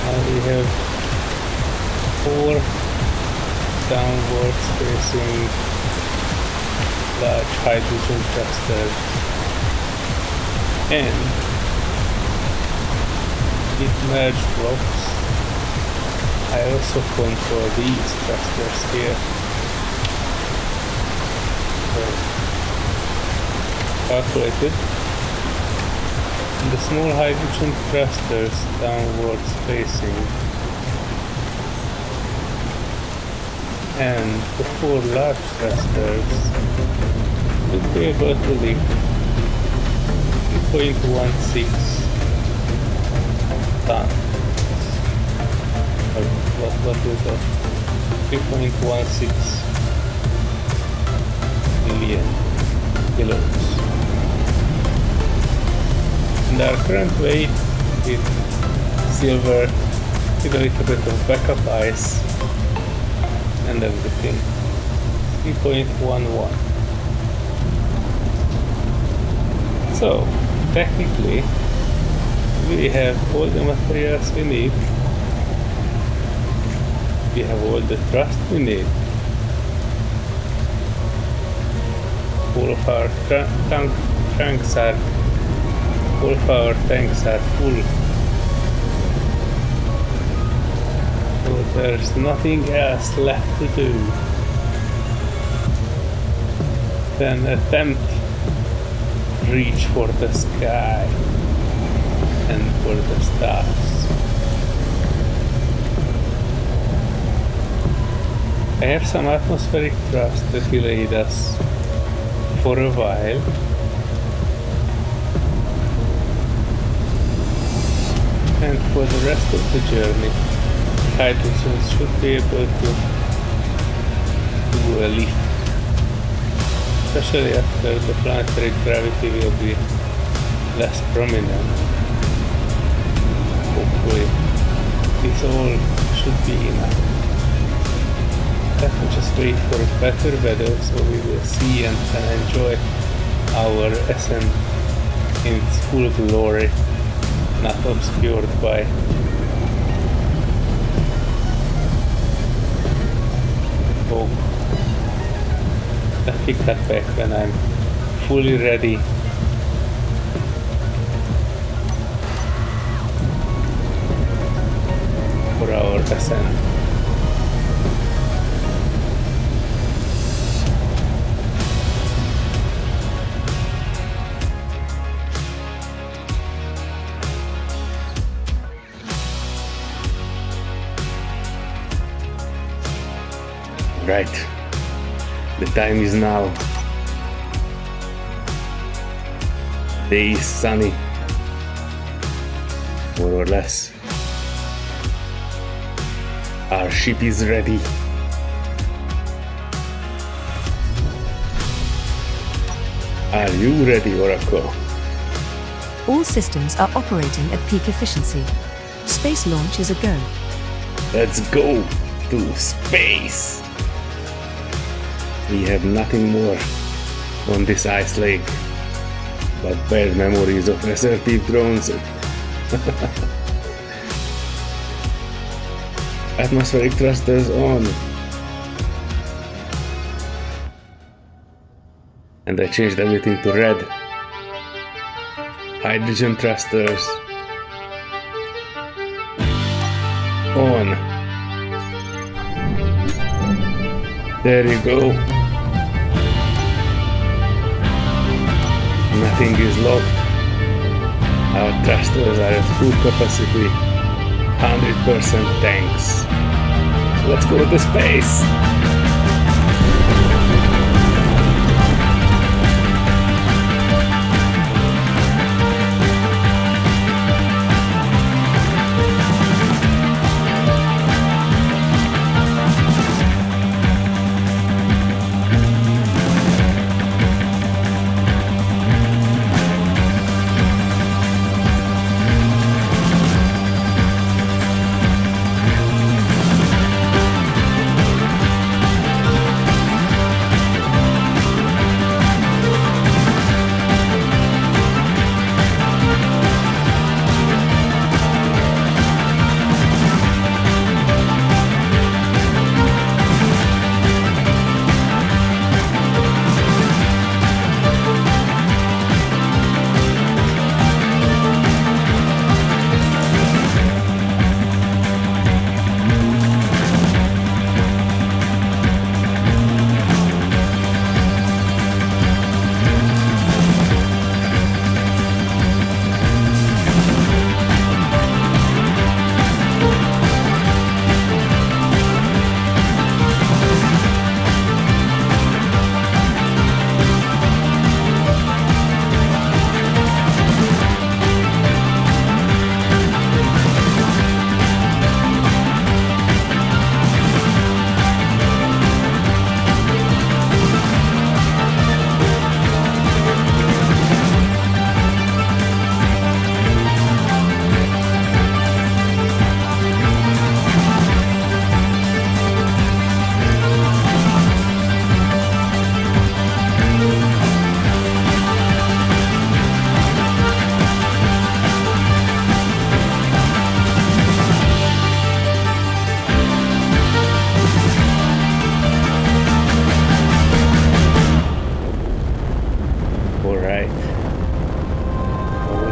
Now we have 4 downwards facing large hydrogen thrusters, and with merge blocks I also control these thrusters here. So calculated, and the small hydrogen thrusters downwards facing and the 4 large thrusters will be able to lift 3.16 tons. What is that? 3.16 million kilos. And our current weight with silver, with a little bit of backup ice and everything, 3.11. So, technically, we have all the materials we need. We have all the thrust we need. All of our tanks are full. So there's nothing else left to do than attempt reach for the sky and for the stars. I have some atmospheric thrust that will aid us for a while. And for the rest of the journey, hydrogen should be able to do a lift. Especially after the planetary gravity will be less prominent. Hopefully, this all should be enough. Have to just wait for better weather so we will see and can enjoy our ascent in its full glory, not obscured by fog. Let me cut back when I'm fully ready. For our ascent. Right. The time is now. Day is sunny. More or less. Our ship is ready. Are you ready, Oracle? All systems are operating at peak efficiency. Space launch is a go. Let's go to space. We have nothing more on this ice lake but bad memories of assertive drones. Atmospheric thrusters on. And I changed everything to red. Hydrogen thrusters on. There you go. Nothing is locked. Our thrusters are at full capacity. 100% tanks. Let's go to space.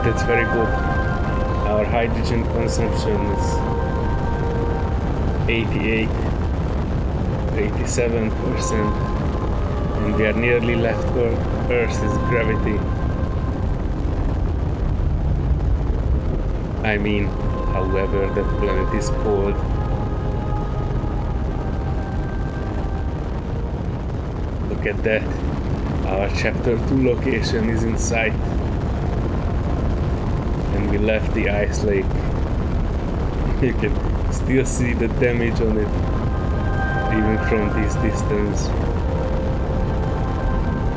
that's very good. Our hydrogen consumption is 88, 87%, and we are nearly left Earth's gravity. I mean, however, that planet is cold. Look at that. Our chapter 2 location is in sight. And we left the ice lake. You can still see the damage on it, even from this distance.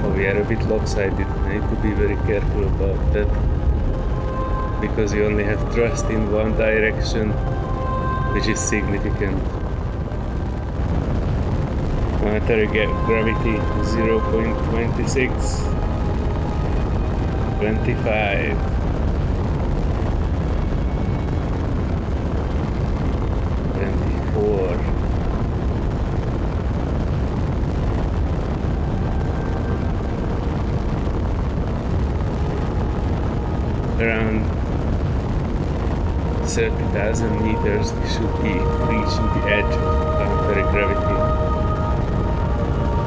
Oh, we are a bit lopsided. I need to be very careful about that, because you only have thrust in one direction, which is significant. Planetary gravity 0.26, 25. Around 30,000 meters, we should be reaching the edge of planetary gravity.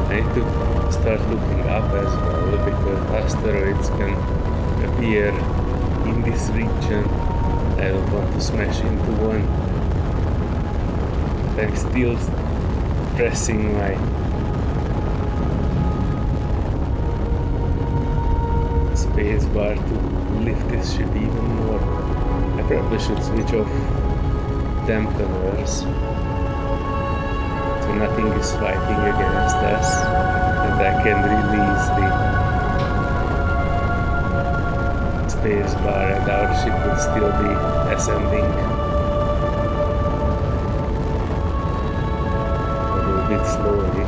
I need to start looking up as well, because asteroids can appear in this region. I don't want to smash into one. I'm still pressing my space bar to lift this ship even more. I probably should switch off dampeners so nothing is fighting against us, and I can release the space bar and our ship would still be ascending a little bit slowly.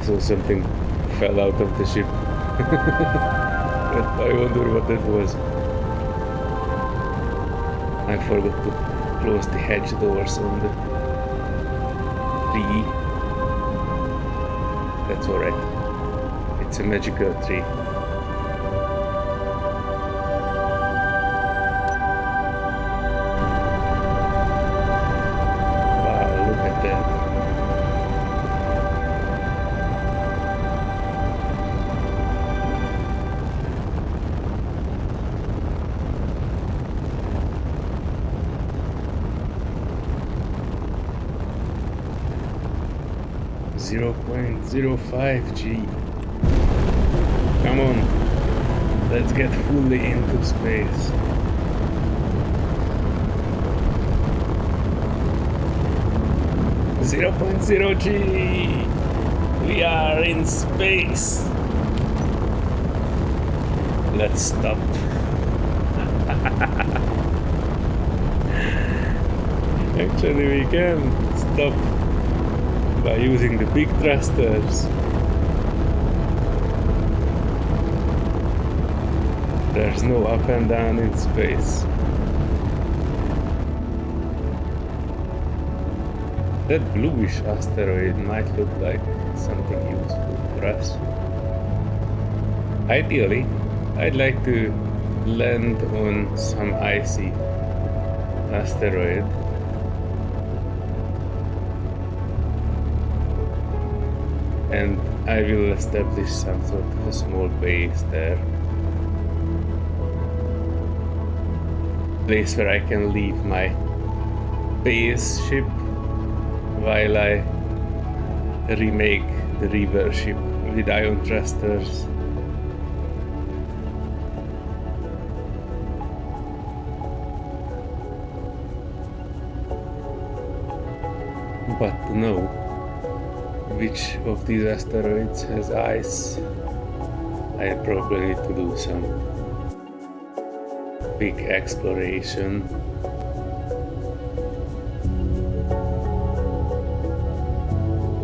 So something fell out of the ship. I wonder what that was. I forgot to close the hatch doors on the tree. That's alright. It's a magical tree. Wow, look at that. 0.05 G. Come on, let's get fully into space. .0 G. We are in space. Let's stop. Actually, we can stop by using the big thrusters. There's no up and down in space. That bluish asteroid might look like something useful for us. Ideally, I'd like to land on some icy asteroid. And I will establish some sort of a small base there. Place where I can leave my base ship while I remake the reverse ship with ion thrusters. But to know which of these asteroids has ice, I probably need to do some big exploration.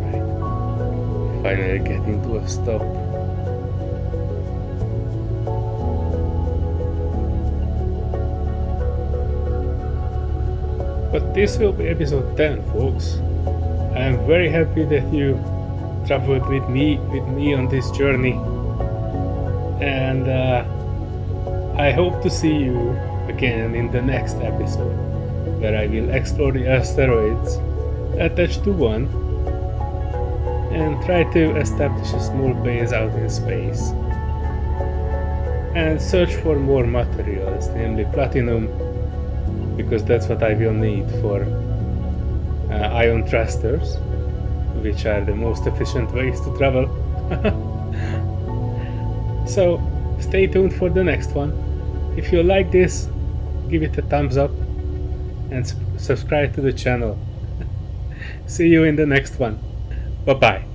Right. Finally getting to a stop. But this will be episode 10, folks. I am very happy that you traveled with me on this journey, and I hope to see you again in the next episode, where I will explore the asteroids attached to one and try to establish a small base out in space and search for more materials, namely platinum, because that's what I will need for ion thrusters, which are the most efficient ways to travel. So stay tuned for the next one. If you like this, give it a thumbs up and subscribe to the channel. See you in the next one. Bye bye.